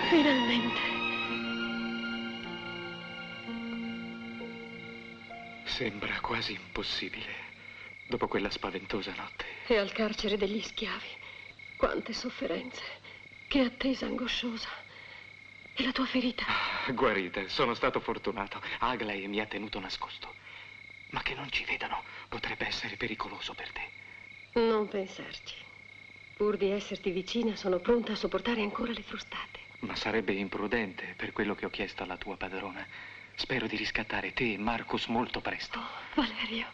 Finalmente. Sembra quasi impossibile, dopo quella spaventosa notte. E al carcere degli schiavi. Quante sofferenze. Che attesa angosciosa. E la tua ferita? Guarita, sono stato fortunato. Aglae mi ha tenuto nascosto. Ma che non ci vedano potrebbe essere pericoloso per te. Non pensarci. Pur di esserti vicina, sono pronta a sopportare ancora le frustate. Ma sarebbe imprudente per quello che ho chiesto alla tua padrona. Spero di riscattare te e Marcus molto presto. Oh, Valerio,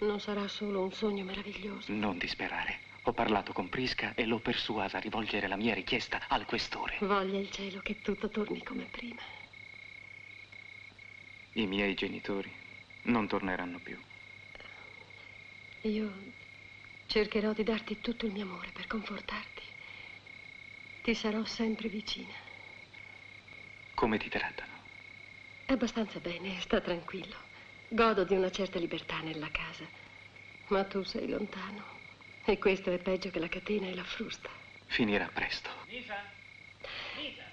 non sarà solo un sogno meraviglioso. Non disperare. Ho parlato con Prisca e l'ho persuasa a rivolgere la mia richiesta al questore. Voglia il cielo che tutto torni come prima. I miei genitori non torneranno più. Io cercherò di darti tutto il mio amore per confortarti. Ti sarò sempre vicina. Come ti trattano? Abbastanza bene, sta tranquillo. Godo di una certa libertà nella casa. Ma tu sei lontano. E questo è peggio che la catena e la frusta. Finirà presto. Lisa? Lisa?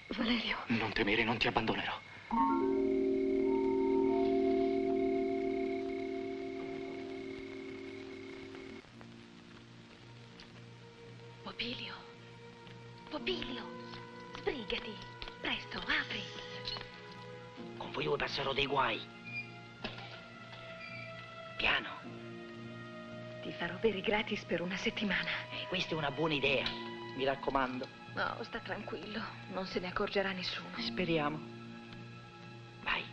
Valerio. Non temere, non ti abbandonerò. Popilio. Popilio. Sbrigati. Presto, apri. Con voi io passerò dei guai. Piano. Ti farò bere gratis per una settimana. Questa è una buona idea. Mi raccomando. No, sta tranquillo. Non se ne accorgerà nessuno. Speriamo. Vai.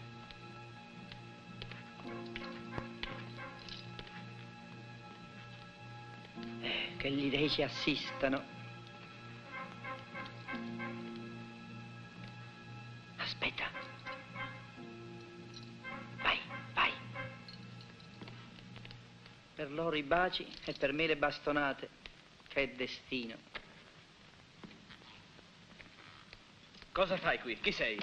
Che gli dei ci assistano. Aspetta. Vai, vai. Per loro i baci e per me le bastonate. Che destino. Cosa fai qui? Chi sei?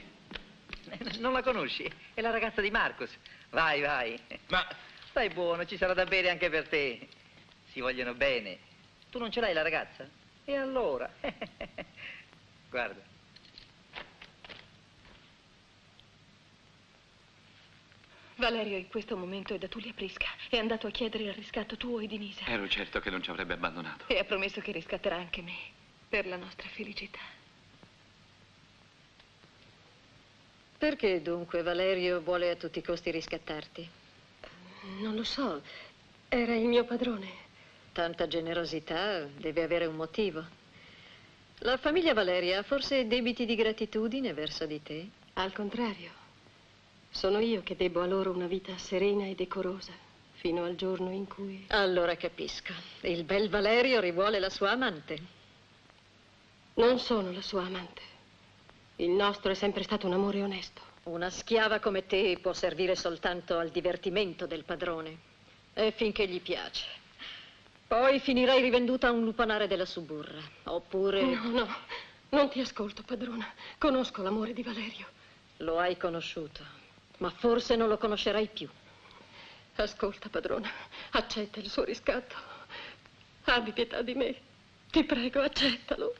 Non la conosci? È la ragazza di Marcus. Vai, vai. Ma stai buono, ci sarà da bere anche per te. Si vogliono bene. Tu non ce l'hai la ragazza? E allora? Guarda. Valerio in questo momento è da Tullia Prisca. È andato a chiedere il riscatto tuo e di Nisa. Ero certo che non ci avrebbe abbandonato. E ha promesso che riscatterà anche me. Per la nostra felicità. Perché dunque Valerio vuole a tutti i costi riscattarti? Non lo so. Era il mio padrone. Tanta generosità deve avere un motivo. La famiglia Valeria ha forse debiti di gratitudine verso di te? Al contrario. Sono io che debbo a loro una vita serena e decorosa, fino al giorno in cui... Allora capisco. Il bel Valerio rivuole la sua amante. Non sono la sua amante. Il nostro è sempre stato un amore onesto. Una schiava come te può servire soltanto al divertimento del padrone. E finché gli piace. Poi finirai rivenduta a un lupanare della suburra. Oppure... No, no. Non ti ascolto, padrona. Conosco l'amore di Valerio. Lo hai conosciuto, ma forse non lo conoscerai più. Ascolta, padrona. Accetta il suo riscatto. Abbi pietà di me. Ti prego, accettalo.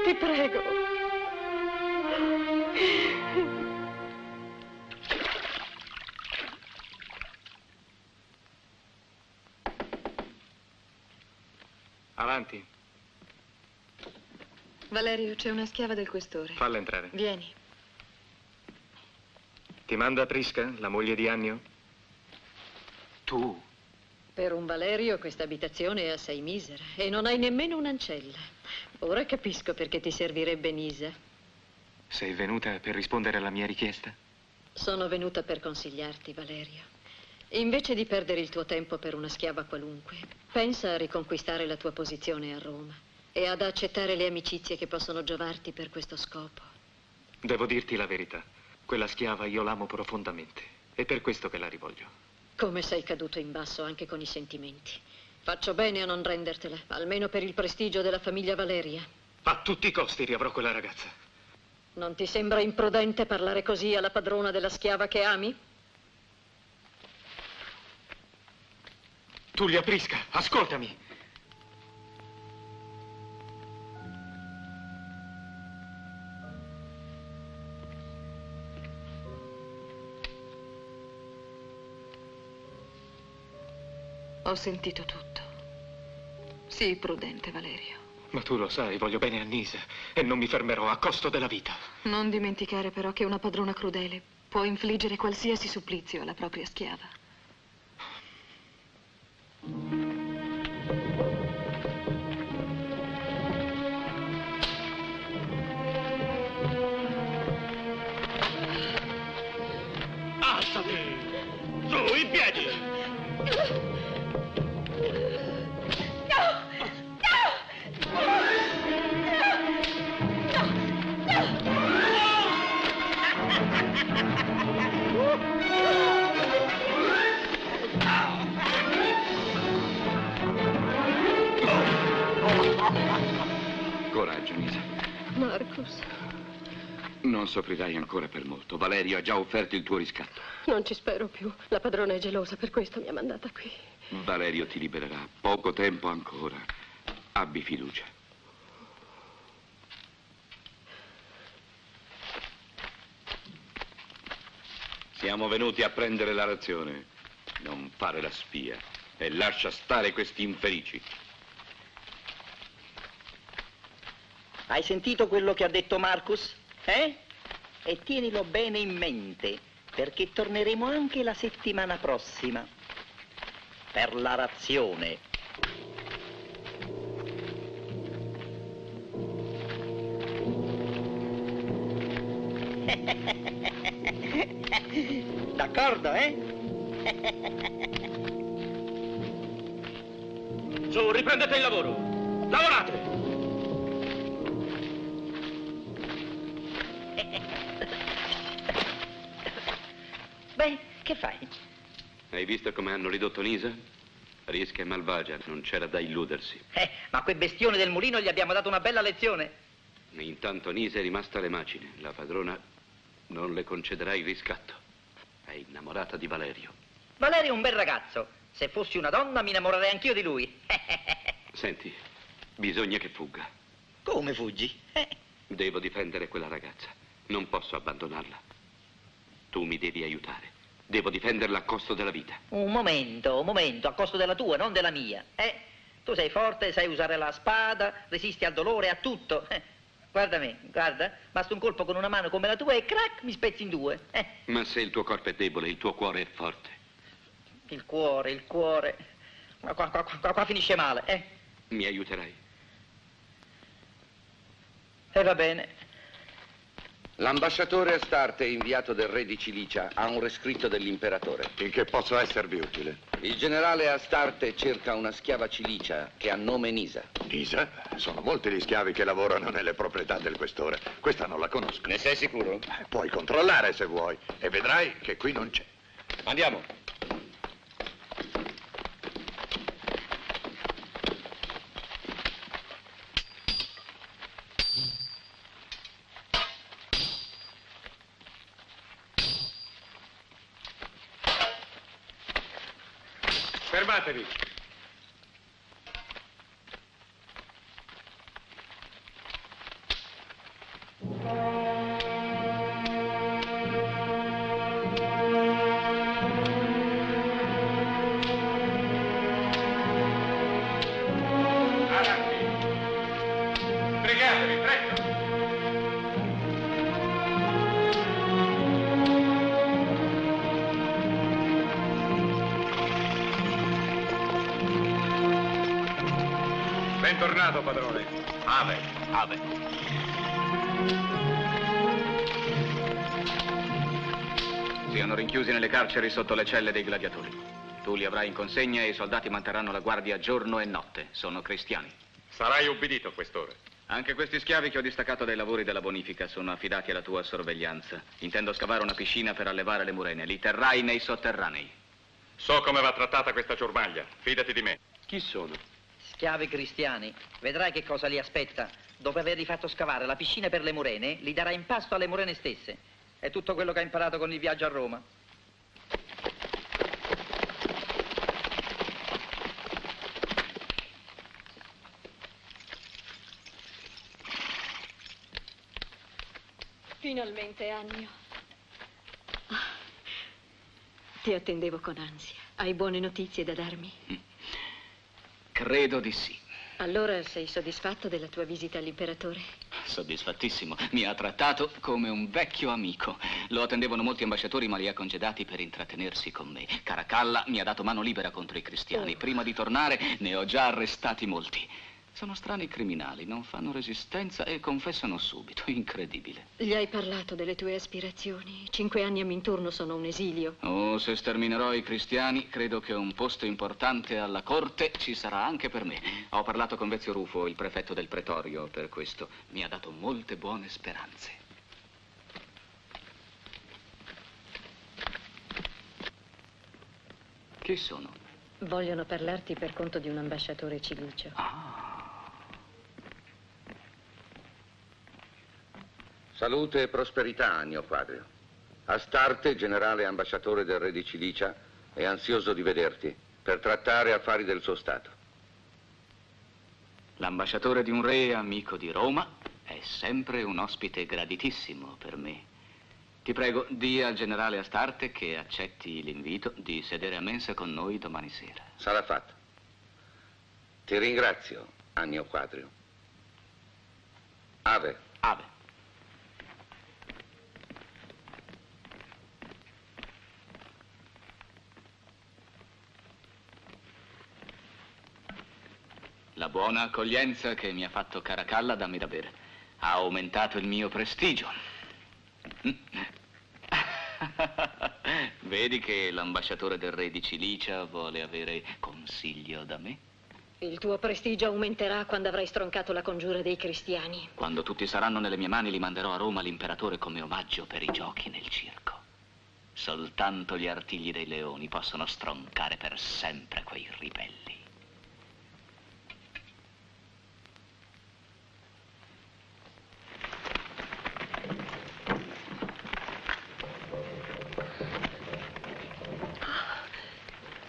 Ti prego. Avanti. Valerio, c'è una schiava del questore. Falla entrare. Vieni. Ti manda Prisca, la moglie di Annio? Tu? Per un Valerio questa abitazione è assai misera e non hai nemmeno un'ancella. Ora capisco perché ti servirebbe Nisa. Sei venuta per rispondere alla mia richiesta? Sono venuta per consigliarti, Valerio. Invece di perdere il tuo tempo per una schiava qualunque, pensa a riconquistare la tua posizione a Roma e ad accettare le amicizie che possono giovarti per questo scopo. Devo dirti la verità. Quella schiava io l'amo profondamente. È per questo che la rivoglio. Come sei caduto in basso anche con i sentimenti. Faccio bene a non rendertela, almeno per il prestigio della famiglia Valeria. A tutti i costi riavrò quella ragazza. Non ti sembra imprudente parlare così alla padrona della schiava che ami? Tullia Prisca, ascoltami. Ho sentito tutto. Sii prudente, Valerio. Ma tu lo sai, voglio bene a Nisa e non mi fermerò a costo della vita. Non dimenticare però che una padrona crudele può infliggere qualsiasi supplizio alla propria schiava. Coraggio, Nisa. Marcus, Non soffrirai ancora per molto. Valerio ha già offerto il tuo riscatto. non ci spero più. La padrona è gelosa, per questo mi ha mandata qui. Valerio ti libererà. Poco tempo ancora. Abbi fiducia. Siamo venuti a prendere la razione. Non fare la spia. E lascia stare questi infelici. Hai sentito quello che ha detto Marcus? Eh? E tienilo bene in mente, perché torneremo anche la settimana prossima. Per la razione. D'accordo, eh? Su, riprendete il lavoro. Lavorate! Beh, che fai? Hai visto come hanno ridotto Nisa? Riesca e malvagia, non c'era da illudersi. Ma a quei bestioni del mulino gli abbiamo dato una bella lezione. E intanto Nisa è rimasta alle macine. La padrona non le concederà il riscatto. È innamorata di Valerio. Valerio è un bel ragazzo. Se fossi una donna mi innamorerei anch'io di lui. Senti, bisogna che fugga. Come fuggi? Devo difendere quella ragazza. Non posso abbandonarla. Tu mi devi aiutare. Devo difenderla a costo della vita. Un momento, a costo della tua, non della mia. Tu sei forte, sai usare la spada, resisti al dolore, a tutto. Guarda me, guarda, basta un colpo con una mano come la tua e crack, mi spezzi in due. Ma se il tuo corpo è debole, il tuo cuore è forte. Il cuore. Ma qua finisce male, Mi aiuterai? E va bene. L'ambasciatore Astarte, inviato del re di Cilicia, ha un rescritto dell'imperatore. In che posso esservi utile? Il generale Astarte cerca una schiava cilicia che ha nome Nisa. Nisa? Sono molti gli schiavi che lavorano nelle proprietà del questore. Questa non la conosco. Ne sei sicuro? Puoi controllare se vuoi e vedrai che qui non c'è. Andiamo. Fermatevi. Preghiatevi, presto. Bentornato, padrone. Ave. Siano rinchiusi nelle carceri sotto le celle dei gladiatori. Tu li avrai in consegna e i soldati manterranno la guardia giorno e notte. Sono cristiani. Sarai ubbidito, questore. Anche questi schiavi che ho distaccato dai lavori della bonifica sono affidati alla tua sorveglianza. Intendo scavare una piscina per allevare le murene. Li terrai nei sotterranei. So come va trattata questa ciurmaglia. Fidati di me. Chi sono? Schiavi cristiani. Vedrai che cosa li aspetta. Dopo averli fatto scavare la piscina per le murene, li darà in pasto alle murene stesse. È tutto quello che ha imparato con il viaggio a Roma. Finalmente, Annio. Ti attendevo con ansia. Hai buone notizie da darmi? Credo di sì. Allora sei soddisfatto della tua visita all'imperatore? Soddisfattissimo. Mi ha trattato come un vecchio amico. Lo attendevano molti ambasciatori, ma li ha congedati per intrattenersi con me. Caracalla mi ha dato mano libera contro i cristiani. Prima di tornare ne ho già arrestati molti. Sono strani criminali, non fanno resistenza e confessano subito. Incredibile. Gli hai parlato delle tue aspirazioni? 5 anni a Minturno sono un esilio. Oh, se sterminerò i cristiani, credo che un posto importante alla corte ci sarà anche per me. Ho parlato con Vezio Rufo, il prefetto del pretorio, per questo. Mi ha dato molte buone speranze. Chi sono? Vogliono parlarti per conto di un ambasciatore cilicio. Salute e prosperità, Annio Quadrio. Astarte, generale e ambasciatore del re di Cilicia, è ansioso di vederti per trattare affari del suo stato. L'ambasciatore di un re, amico di Roma, è sempre un ospite graditissimo per me. Ti prego, di al generale Astarte che accetti l'invito di sedere a mensa con noi domani sera. Sarà fatto. Ti ringrazio, Annio Quadrio. Ave. Ave. La buona accoglienza che mi ha fatto Caracalla, dammi da bere, ha aumentato il mio prestigio. Vedi che l'ambasciatore del re di Cilicia vuole avere consiglio da me? Il tuo prestigio aumenterà quando avrai stroncato la congiura dei cristiani. Quando tutti saranno nelle mie mani li manderò a Roma l'imperatore come omaggio per i giochi nel circo. Soltanto gli artigli dei leoni possono stroncare per sempre quei ribelli.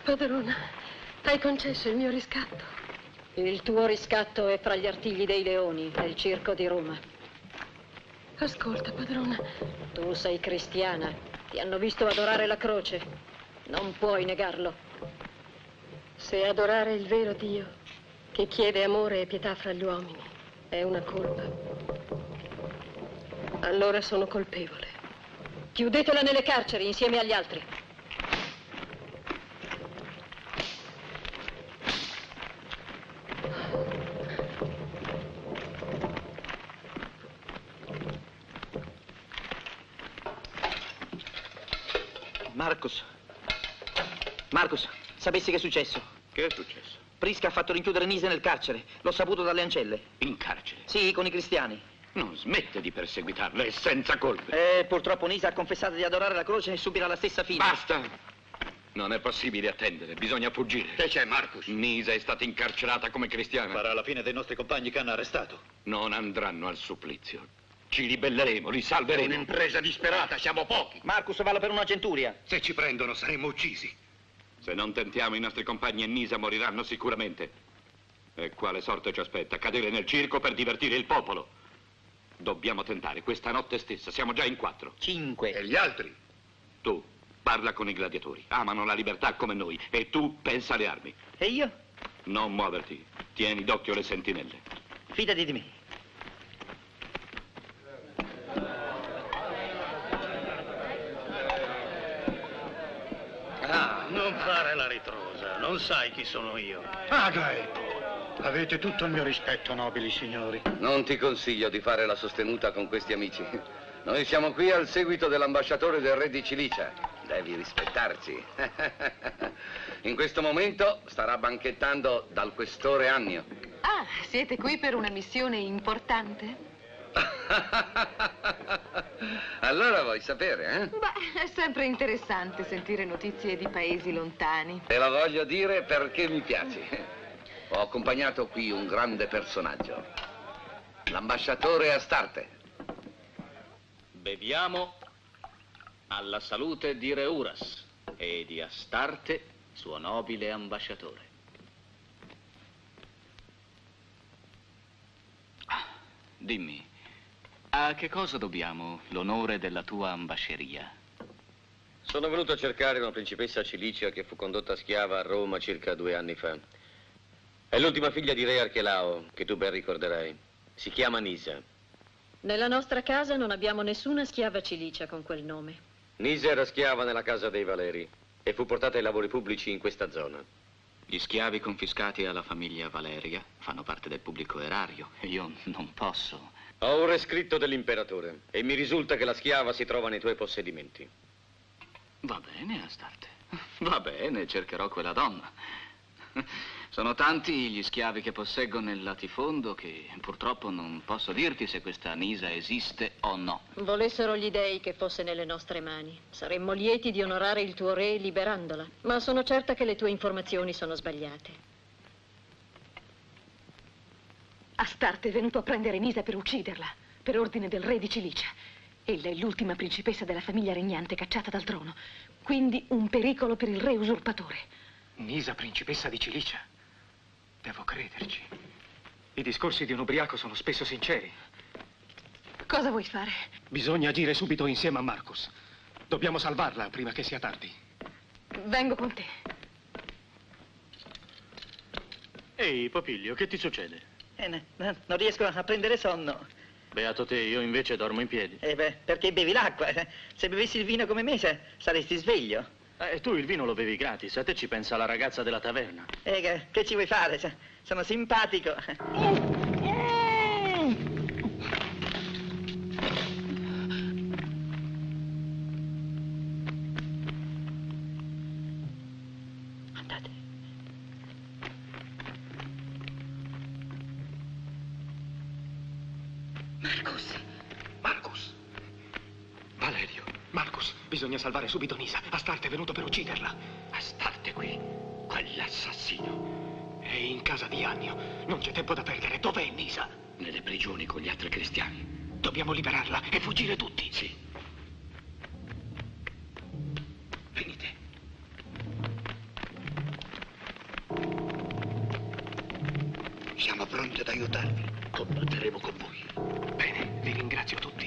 Padrona, hai concesso il mio riscatto. Il tuo riscatto è fra gli artigli dei leoni nel circo di Roma. Ascolta, padrona. Tu sei cristiana. Ti hanno visto adorare la croce. Non puoi negarlo. Se adorare il vero Dio, che chiede amore e pietà fra gli uomini, è una colpa, allora sono colpevole. Chiudetela nelle carceri insieme agli altri. Marcus, sapessi che è successo? Che è successo? Prisca ha fatto rinchiudere Nise nel carcere. L'ho saputo dalle ancelle. In carcere? Sì, con i cristiani. Non smette di perseguitarla, è senza colpe. Purtroppo Nise ha confessato di adorare la croce e subirà la stessa fine. Basta! Non è possibile attendere, bisogna fuggire. Che c'è, Marcus? Nisa è stata incarcerata come cristiana. Sarà la fine dei nostri compagni che hanno arrestato. Non andranno al supplizio. Ci ribelleremo, li salveremo. È un'impresa disperata, siamo pochi. Marcus vale per una centuria. Se ci prendono saremo uccisi. Se non tentiamo, i nostri compagni e Nisa moriranno sicuramente. E quale sorte ci aspetta? Cadere nel circo per divertire il popolo. Dobbiamo tentare, questa notte stessa, siamo già in 4. 5. E gli altri? Tu, parla con i gladiatori, amano la libertà come noi, e tu pensa alle armi. E io? Non muoverti, tieni d'occhio le sentinelle. Fidati di me. Non fare la ritrosa, non sai chi sono io. Aglae, avete tutto il mio rispetto, nobili signori. Non ti consiglio di fare la sostenuta con questi amici. Noi siamo qui al seguito dell'ambasciatore del re di Cilicia. Devi rispettarci. In questo momento starà banchettando dal questore Annio. Ah, siete qui per una missione importante? Allora vuoi sapere, eh? Beh, è sempre interessante sentire notizie di paesi lontani. Te lo voglio dire perché mi piaci. Ho accompagnato qui un grande personaggio, l'ambasciatore Astarte. Beviamo alla salute di Re Uras e di Astarte, suo nobile ambasciatore. Dimmi, a che cosa dobbiamo l'onore della tua ambasceria? Sono venuto a cercare una principessa cilicia che fu condotta schiava a Roma circa 2 anni fa. È l'ultima figlia di re Archelao, che tu ben ricorderai. Si chiama Nisa. Nella nostra casa non abbiamo nessuna schiava cilicia con quel nome. Nisa era schiava nella casa dei Valeri e fu portata ai lavori pubblici in questa zona. Gli schiavi confiscati alla famiglia Valeria fanno parte del pubblico erario e io non posso. Ho un rescritto dell'imperatore e mi risulta che la schiava si trova nei tuoi possedimenti. Va bene, Astarte. Va bene, cercherò quella donna. Sono tanti gli schiavi che posseggo nel latifondo che purtroppo non posso dirti se questa Nisa esiste o no. Volessero gli dei che fosse nelle nostre mani. Saremmo lieti di onorare il tuo re liberandola, ma sono certa che le tue informazioni sono sbagliate. Astarte è venuto a prendere Nisa per ucciderla, per ordine del re di Cilicia. Ella è l'ultima principessa della famiglia regnante cacciata dal trono, quindi un pericolo per il re usurpatore. Nisa, principessa di Cilicia? Devo crederci. I discorsi di un ubriaco sono spesso sinceri. Cosa vuoi fare? Bisogna agire subito insieme a Marcus. Dobbiamo salvarla prima che sia tardi. Vengo con te. Ehi, Popiglio, che ti succede? Non riesco a prendere sonno. Beato te, io invece dormo in piedi. Perché bevi l'acqua. Se bevessi il vino come me, saresti sveglio. Tu il vino lo bevi gratis, a te ci pensa la ragazza della taverna. Che ci vuoi fare? Sono simpatico. Andate. Marcus! Valerio, Marcus, bisogna salvare subito Nisa. Astarte è venuto per ucciderla. Astarte qui? Quell'assassino. È in casa di Annio. Non c'è tempo da perdere. Dov'è Nisa? Nelle prigioni con gli altri cristiani. Dobbiamo liberarla e fuggire tutti. Sì. Venite. Siamo pronti ad aiutarvi. Combatteremo con voi. Bene, vi ringrazio tutti.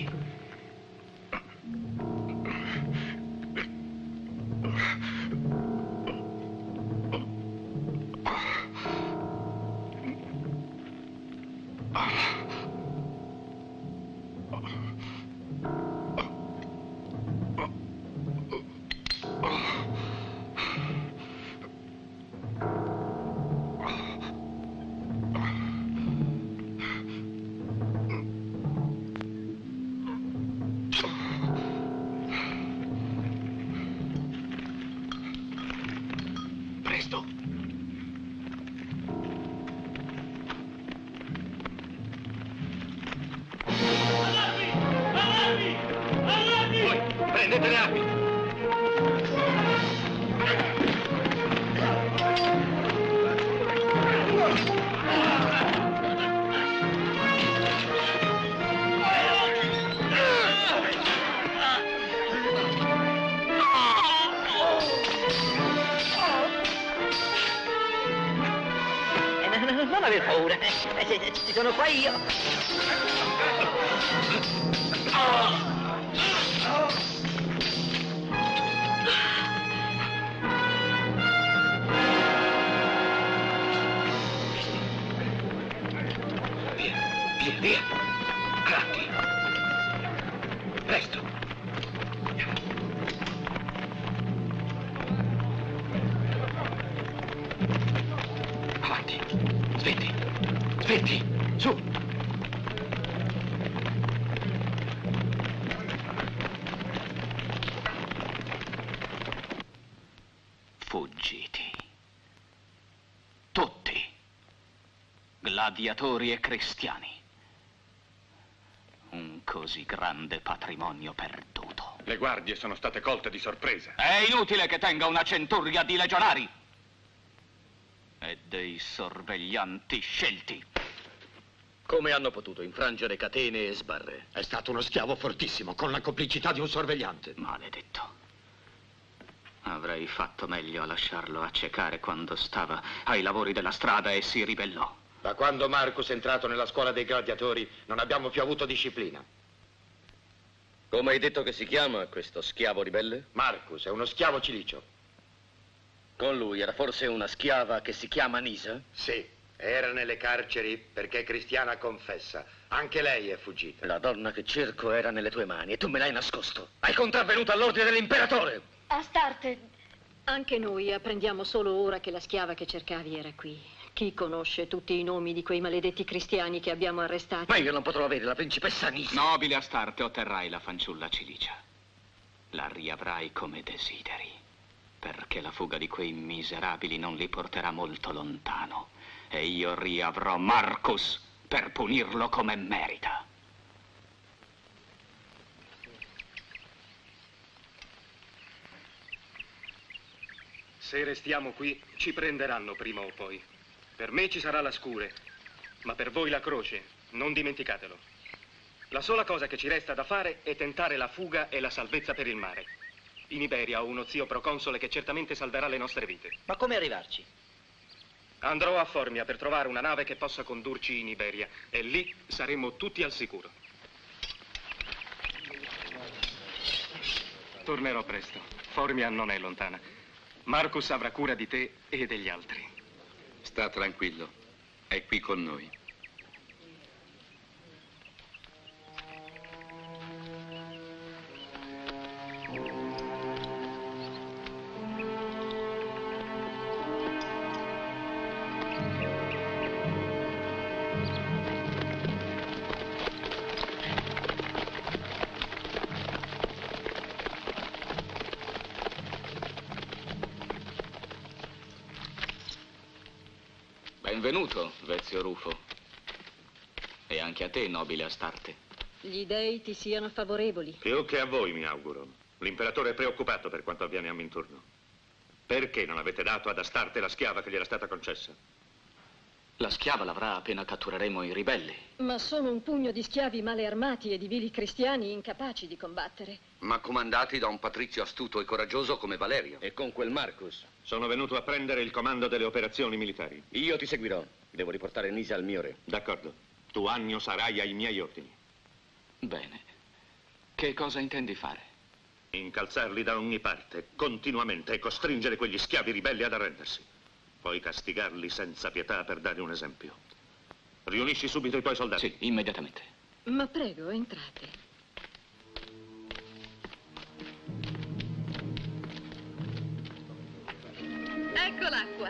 Prendete le armi! Non aver paura, ci sono qua io. Via. Avanti. Presto. Avanti. Svetti. Su. Fuggiti. Tutti. Gladiatori e cristiani. Un così grande patrimonio perduto. Le guardie sono state colte di sorpresa. È inutile che tenga una centuria di legionari e dei sorveglianti scelti. Come hanno potuto infrangere catene e sbarre? È stato uno schiavo fortissimo, con la complicità di un sorvegliante. Maledetto. Avrei fatto meglio a lasciarlo accecare quando stava ai lavori della strada e si ribellò. Da quando Marcus è entrato nella scuola dei gladiatori non abbiamo più avuto disciplina. Come hai detto che si chiama questo schiavo ribelle? Marcus è uno schiavo cilicio. Con lui era forse una schiava che si chiama Nisa? Sì, era nelle carceri perché è cristiana confessa. Anche lei è fuggita. La donna che cerco era nelle tue mani e tu me l'hai nascosto. Hai contravvenuto all'ordine dell'imperatore! Astarte, anche noi apprendiamo solo ora che la schiava che cercavi era qui. Chi conosce tutti i nomi di quei maledetti cristiani che abbiamo arrestati? Ma io non potrò avere la principessa Nisa. Nobile Astarte, otterrai la fanciulla Cilicia. La riavrai come desideri, perché la fuga di quei miserabili non li porterà molto lontano. E io riavrò Marcus per punirlo come merita. Se restiamo qui, ci prenderanno prima o poi. Per me ci sarà la scure, ma per voi la croce, non dimenticatelo. La sola cosa che ci resta da fare è tentare la fuga e la salvezza per il mare. In Iberia ho uno zio proconsole che certamente salverà le nostre vite. Ma come arrivarci? Andrò a Formia per trovare una nave che possa condurci in Iberia e lì saremo tutti al sicuro. Tornerò presto. Formia non è lontana. Marcus avrà cura di te e degli altri. Sta tranquillo. È qui con noi. Benvenuto, Vezio Rufo. E anche a te, nobile Astarte. Gli dei ti siano favorevoli. Più che a voi, mi auguro. L'imperatore è preoccupato per quanto avviene a Minturno. Perché non avete dato ad Astarte la schiava che gli era stata concessa? La schiava l'avrà appena cattureremo i ribelli. Ma sono un pugno di schiavi male armati e di vili cristiani incapaci di combattere. Ma comandati da un patrizio astuto e coraggioso come Valerio. E con quel Marcus. Sono venuto a prendere il comando delle operazioni militari. Io ti seguirò. Devo riportare Nisa al mio re. D'accordo. Tu, Annio, sarai ai miei ordini. Bene. Che cosa intendi fare? Incalzarli da ogni parte, continuamente, e costringere quegli schiavi ribelli ad arrendersi. Poi castigarli senza pietà per dare un esempio. Riunisci subito i tuoi soldati. Sì, immediatamente. Ma prego, entrate. Ecco l'acqua.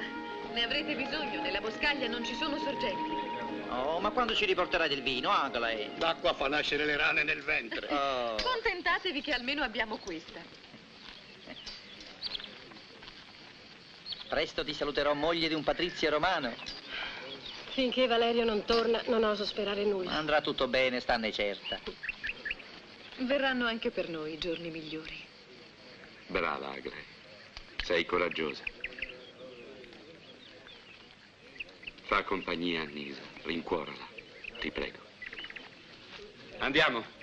Ne avrete bisogno, nella boscaglia non ci sono sorgenti. Oh, ma quando ci riporterai del vino, Aglae? L'acqua fa nascere le rane nel ventre. Oh. Contentatevi che almeno abbiamo questa. Presto ti saluterò moglie di un patrizio romano. Finché Valerio non torna, non oso sperare nulla. Andrà tutto bene, stanne certa. Verranno anche per noi giorni migliori. Brava, Aglae. Sei coraggiosa. Fa compagnia a Nisa, rincuorala, ti prego. Andiamo.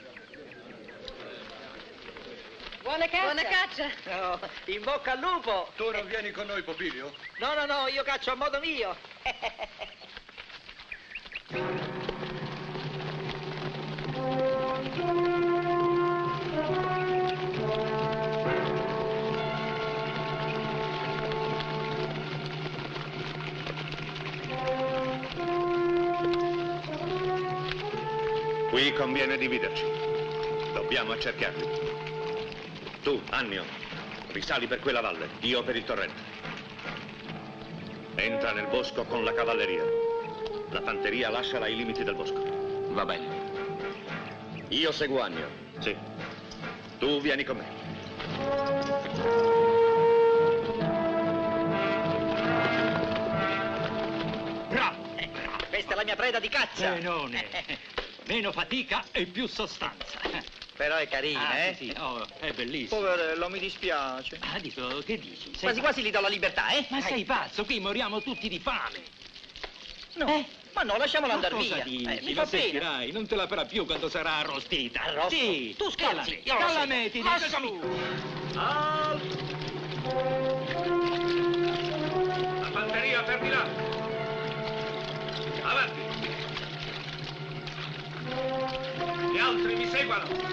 Buona caccia! Buona caccia! Oh, in bocca al lupo! Tu non vieni con noi, Popilio? No, io caccio a modo mio. Qui conviene dividerci. Dobbiamo accerchiarli. Tu, Annio, risali per quella valle, io per il torrente. Entra nel bosco con la cavalleria. La fanteria lasciala ai limiti del bosco. Va bene. Io seguo Annio. Sì. Tu vieni con me. Bravo! Questa è la mia preda di caccia. Benone. Meno fatica e più sostanza. Però è carina, eh? Sì, oh, è bellissimo. Poverello, mi dispiace. Ah, dico, che dici? Quasi quasi gli do la libertà, eh? Ma sei pazzo, qui moriamo tutti di fame. No, ma no, lasciamolo andare Cosa via. dici? Mi Lo fa pena. sentirai, non te la farà più quando sarà arrostita. Arrosto? Sì. Tu scherzi, io lo Dalla so. me, ti Lasciami. La fanteria per di là. Avanti. Gli altri mi seguano.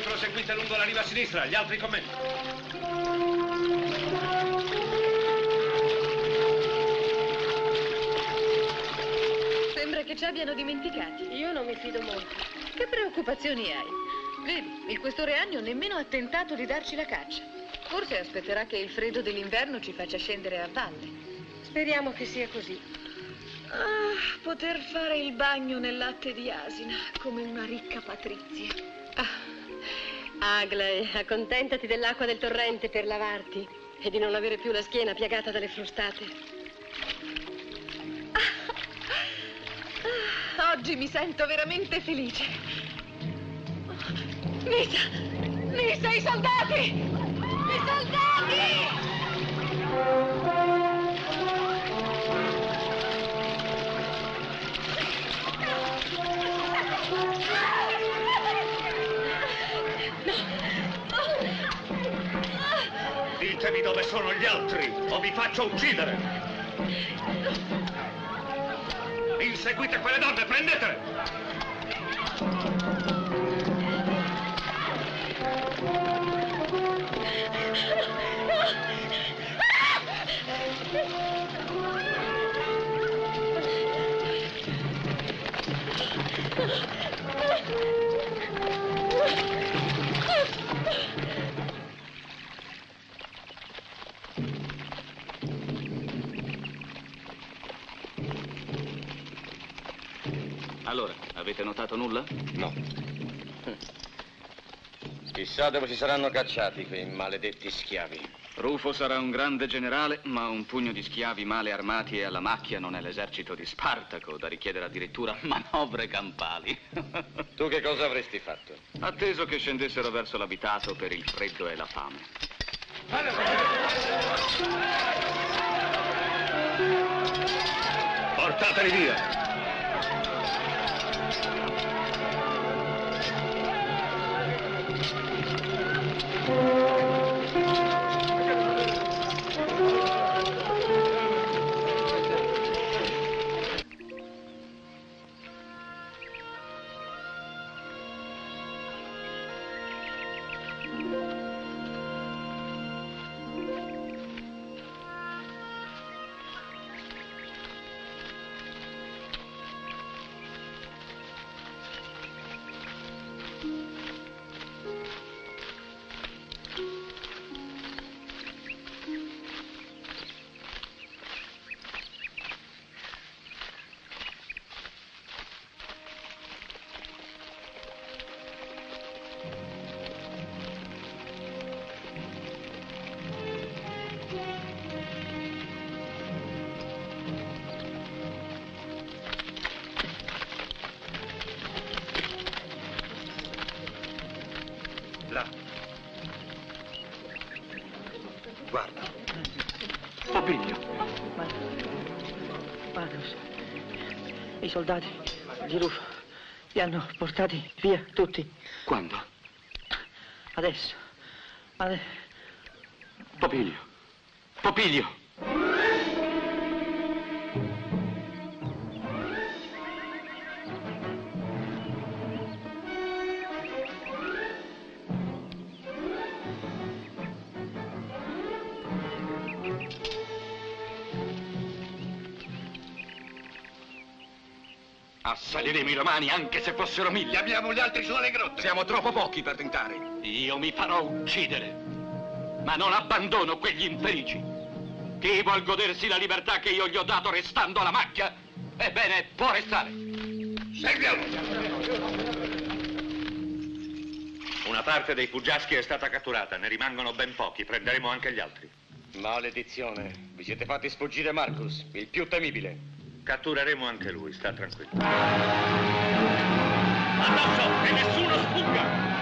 Proseguite lungo la riva sinistra, gli altri con me. Sembra che ci abbiano dimenticati. Io non mi fido molto. Che preoccupazioni hai? Vedi, il questore Annio nemmeno ha tentato di darci la caccia. Forse aspetterà che il freddo dell'inverno ci faccia scendere a valle. Speriamo che sia così. Ah, poter fare il bagno nel latte di asina, come una ricca patrizia. Aglae, accontentati dell'acqua del torrente per lavarti e di non avere più la schiena piagata dalle frustate. Oggi mi sento veramente felice. Nisa! Nisa, i soldati! I soldati! Ditemi dove sono gli altri o vi faccio uccidere! Inseguite quelle donne, prendetele! Allora, avete notato nulla? No. Chissà dove si saranno cacciati quei maledetti schiavi. Rufo sarà un grande generale, ma un pugno di schiavi male armati e alla macchia non è l'esercito di Spartaco, da richiedere addirittura manovre campali. Tu che cosa avresti fatto? Atteso che scendessero verso l'abitato per il freddo e la fame. Portateli via! Là. Guarda. Popiglio. Marcus, i soldati di Rufo li hanno portati via tutti. Quando? Adesso. Popiglio. Popiglio. Assaliremo i romani anche se fossero 1000. Abbiamo gli altri su alle grotte. Siamo troppo pochi per tentare. Io mi farò uccidere, ma non abbandono quegli infelici. Chi vuol godersi la libertà che io gli ho dato restando alla macchia, ebbene, può restare. Seguiamo. Una parte dei fuggiaschi è stata catturata, ne rimangono ben pochi, prenderemo anche gli altri. Maledizione, vi siete fatti sfuggire Marcus, il più temibile. Cattureremo anche lui, sta tranquillo. Addosso, e nessuno sfugga!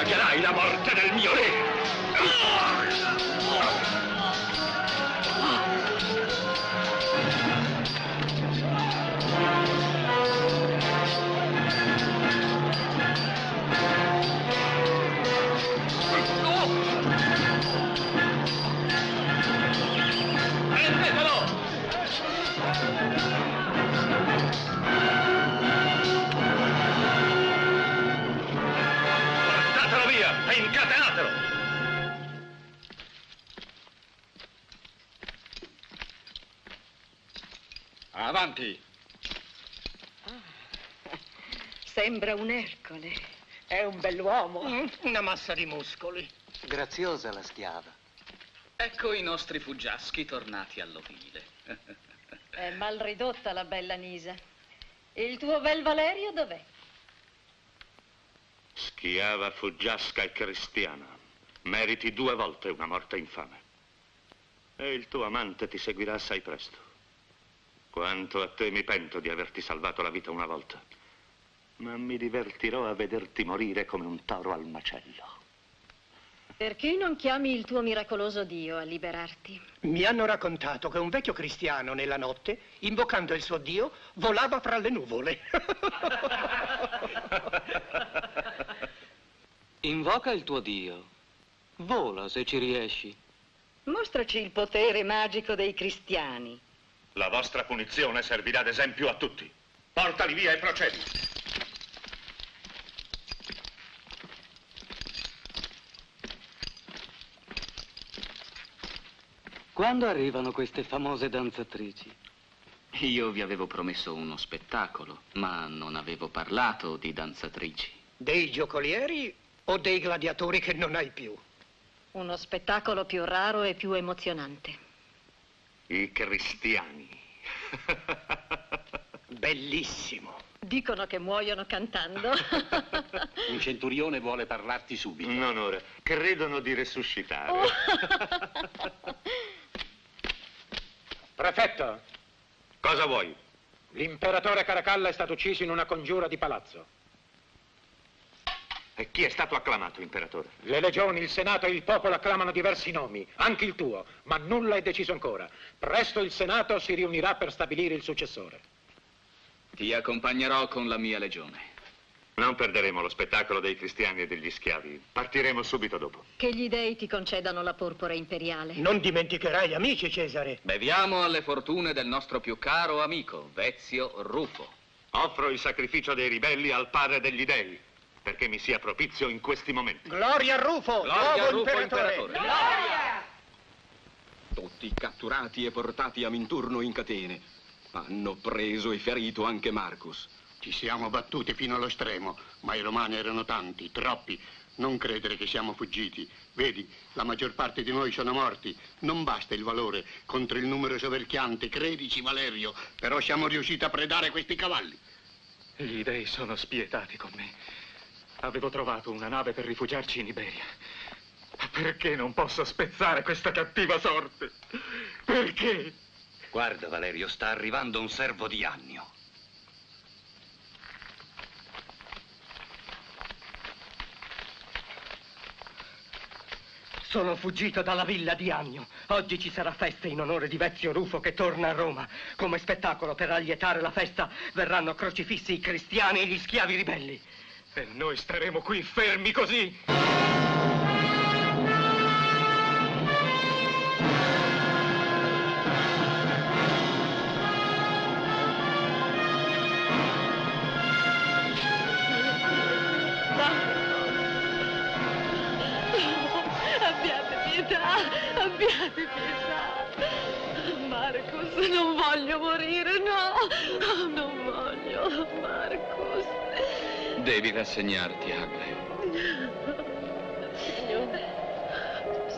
pagherai la morte del mio re! Portatelo via e incatenatelo! Avanti! Sembra un Ercole. È un bell'uomo. Una massa di muscoli. Graziosa la schiava. Ecco i nostri fuggiaschi tornati all'ovile. È mal ridotta la bella Nisa. Il tuo bel Valerio dov'è? Schiava, fuggiasca e cristiana. Meriti 2 volte una morte infame. E il tuo amante ti seguirà assai presto. Quanto a te mi pento di averti salvato la vita una volta. Ma mi divertirò a vederti morire come un toro al macello. Perché non chiami il tuo miracoloso Dio a liberarti? Mi hanno raccontato che un vecchio cristiano nella notte, invocando il suo Dio, volava fra le nuvole. Invoca il tuo Dio. Vola se ci riesci. Mostraci il potere magico dei cristiani. La vostra punizione servirà d'esempio a tutti. Portali via e procedi. Quando arrivano queste famose danzatrici? Io vi avevo promesso uno spettacolo, ma non avevo parlato di danzatrici. Dei giocolieri o dei gladiatori che non hai più? Uno spettacolo più raro e più emozionante. I cristiani. Bellissimo. Dicono che muoiono cantando. Un centurione vuole parlarti subito. Non ora. Credono di resuscitare. Oh. Prefetto, Cosa vuoi? l'imperatore Caracalla è stato ucciso in una congiura di palazzo. E chi è stato acclamato imperatore? Le legioni, il senato e il popolo acclamano diversi nomi, anche il tuo, ma nulla è deciso ancora. Presto il senato si riunirà per stabilire il successore. Ti accompagnerò con la mia legione. Non perderemo lo spettacolo dei cristiani e degli schiavi. Partiremo subito dopo. Che gli dei ti concedano la porpora imperiale. Non dimenticherai amici, Cesare. Beviamo alle fortune del nostro più caro amico, Vezio Rufo. Offro il sacrificio dei ribelli al padre degli dei, perché mi sia propizio in questi momenti. Gloria a Rufo, Gloria a nuovo Rufo, imperatore. Gloria! Tutti catturati e portati a Minturno in catene. Hanno preso e ferito anche Marcus. Ci siamo battuti fino allo stremo, ma i romani erano tanti, troppi. Non credere che siamo fuggiti. Vedi, la maggior parte di noi sono morti. Non basta il valore contro il numero soverchiante, credici Valerio, però siamo riusciti a predare questi cavalli. Gli dei sono spietati con me. Avevo trovato una nave per rifugiarci in Iberia. Ma perché non posso spezzare questa cattiva sorte? Perché? Guarda, Valerio, sta arrivando un servo di Annio. Sono fuggito dalla villa di Annio. Oggi ci sarà festa in onore di Vezio Rufo che torna a Roma. Come spettacolo per allietare la festa verranno crocifissi i cristiani e gli schiavi ribelli. E noi staremo qui fermi così? Abbiate pietà. Marcus, non voglio morire, no. Non voglio, Marcus. Devi rassegnarti, Agle.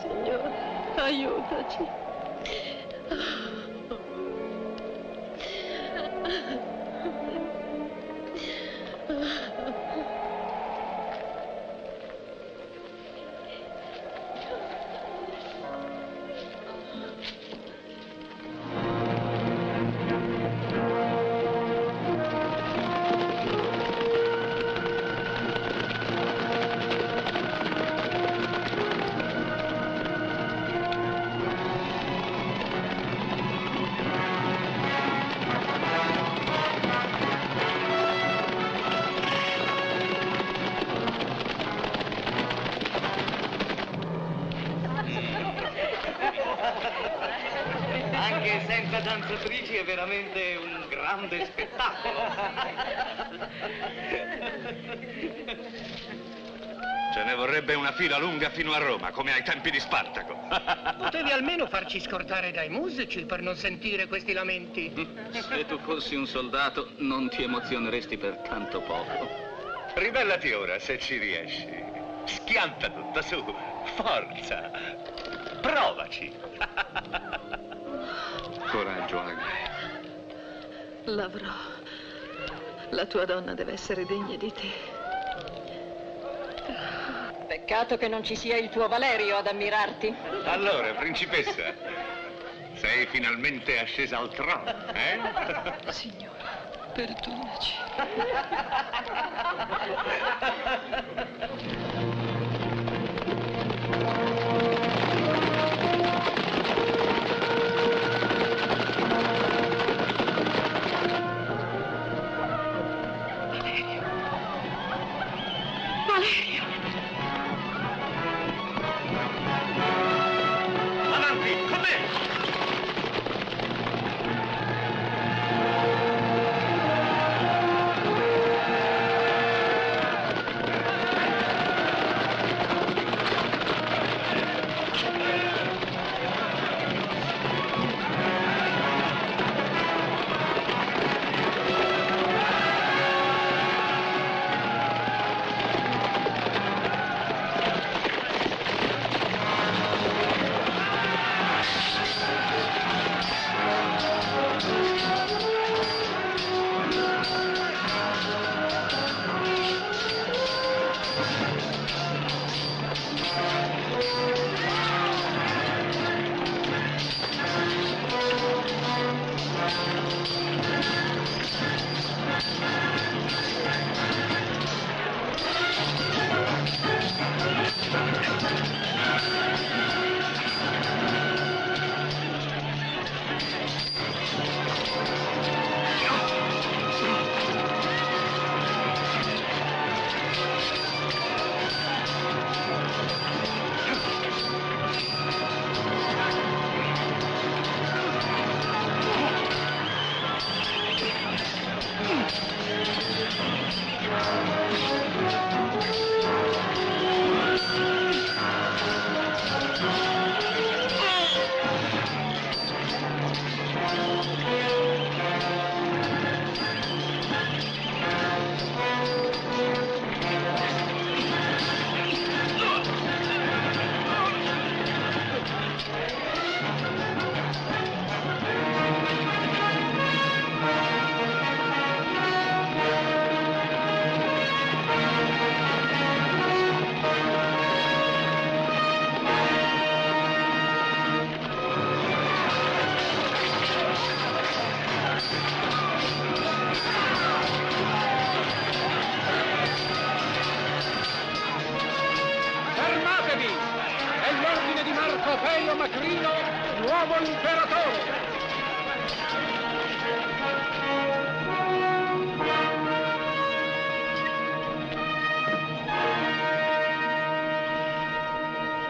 Signore, aiutaci. che senza danzatrici è veramente un grande spettacolo. Ce ne vorrebbe una fila lunga fino a Roma, come ai tempi di Spartaco. Potevi almeno farci scordare dai musici per non sentire questi lamenti. Se tu fossi un soldato, non ti emozioneresti per tanto poco. Ribellati ora, se ci riesci. Schianta tutto, su. Forza. Provaci. Coraggio, Aglae. L'avrò. La tua donna deve essere degna di te. Peccato che non ci sia il tuo Valerio ad ammirarti. Allora, principessa, sei finalmente ascesa al trono, eh? Signore, perdonaci. Valerio! Avanti, con me! Macrino, nuovo imperatore!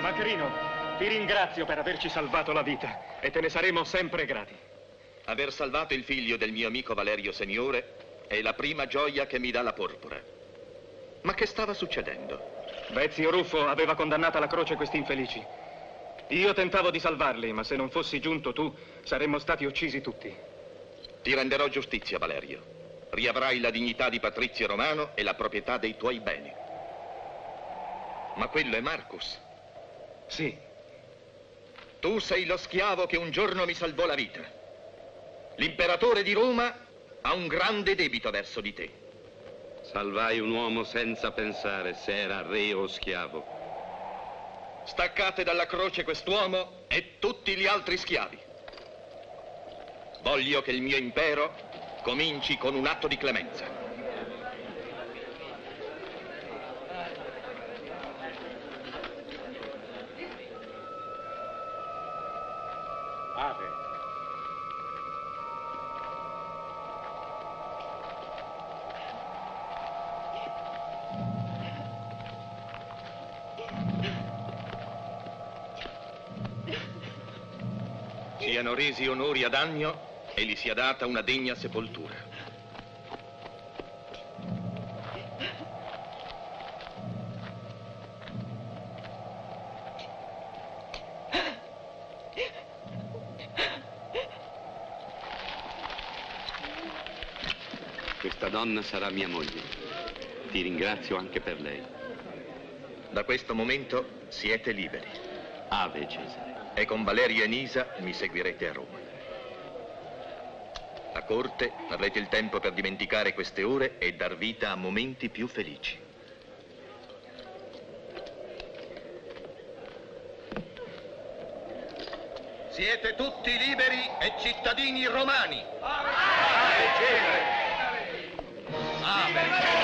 Macrino, ti ringrazio per averci salvato la vita e te ne saremo sempre grati. Aver salvato il figlio del mio amico Valerio Seniore è la prima gioia che mi dà la porpora. Ma che stava succedendo? Ezio Ruffo aveva condannato alla croce questi infelici. Io tentavo di salvarli, ma se non fossi giunto tu, saremmo stati uccisi tutti. Ti renderò giustizia, Valerio. Riavrai la dignità di patrizio romano e la proprietà dei tuoi beni. Ma quello è Marcus. Sì. Tu sei lo schiavo che un giorno mi salvò la vita. L'imperatore di Roma ha un grande debito verso di te. Salvai un uomo senza pensare se era re o schiavo. Staccate dalla croce quest'uomo e tutti gli altri schiavi. Voglio che il mio impero cominci con un atto di clemenza. Ave. Siano resi onori ad Annio e gli sia data una degna sepoltura. Questa donna sarà mia moglie. Ti ringrazio anche per lei. Da questo momento siete liberi. Ave Cesare. E con Valerio e Nisa mi seguirete a Roma. A corte avrete il tempo per dimenticare queste ore e dar vita a momenti più felici. Siete tutti liberi e cittadini romani. Ave Cesare. Ave Cesare.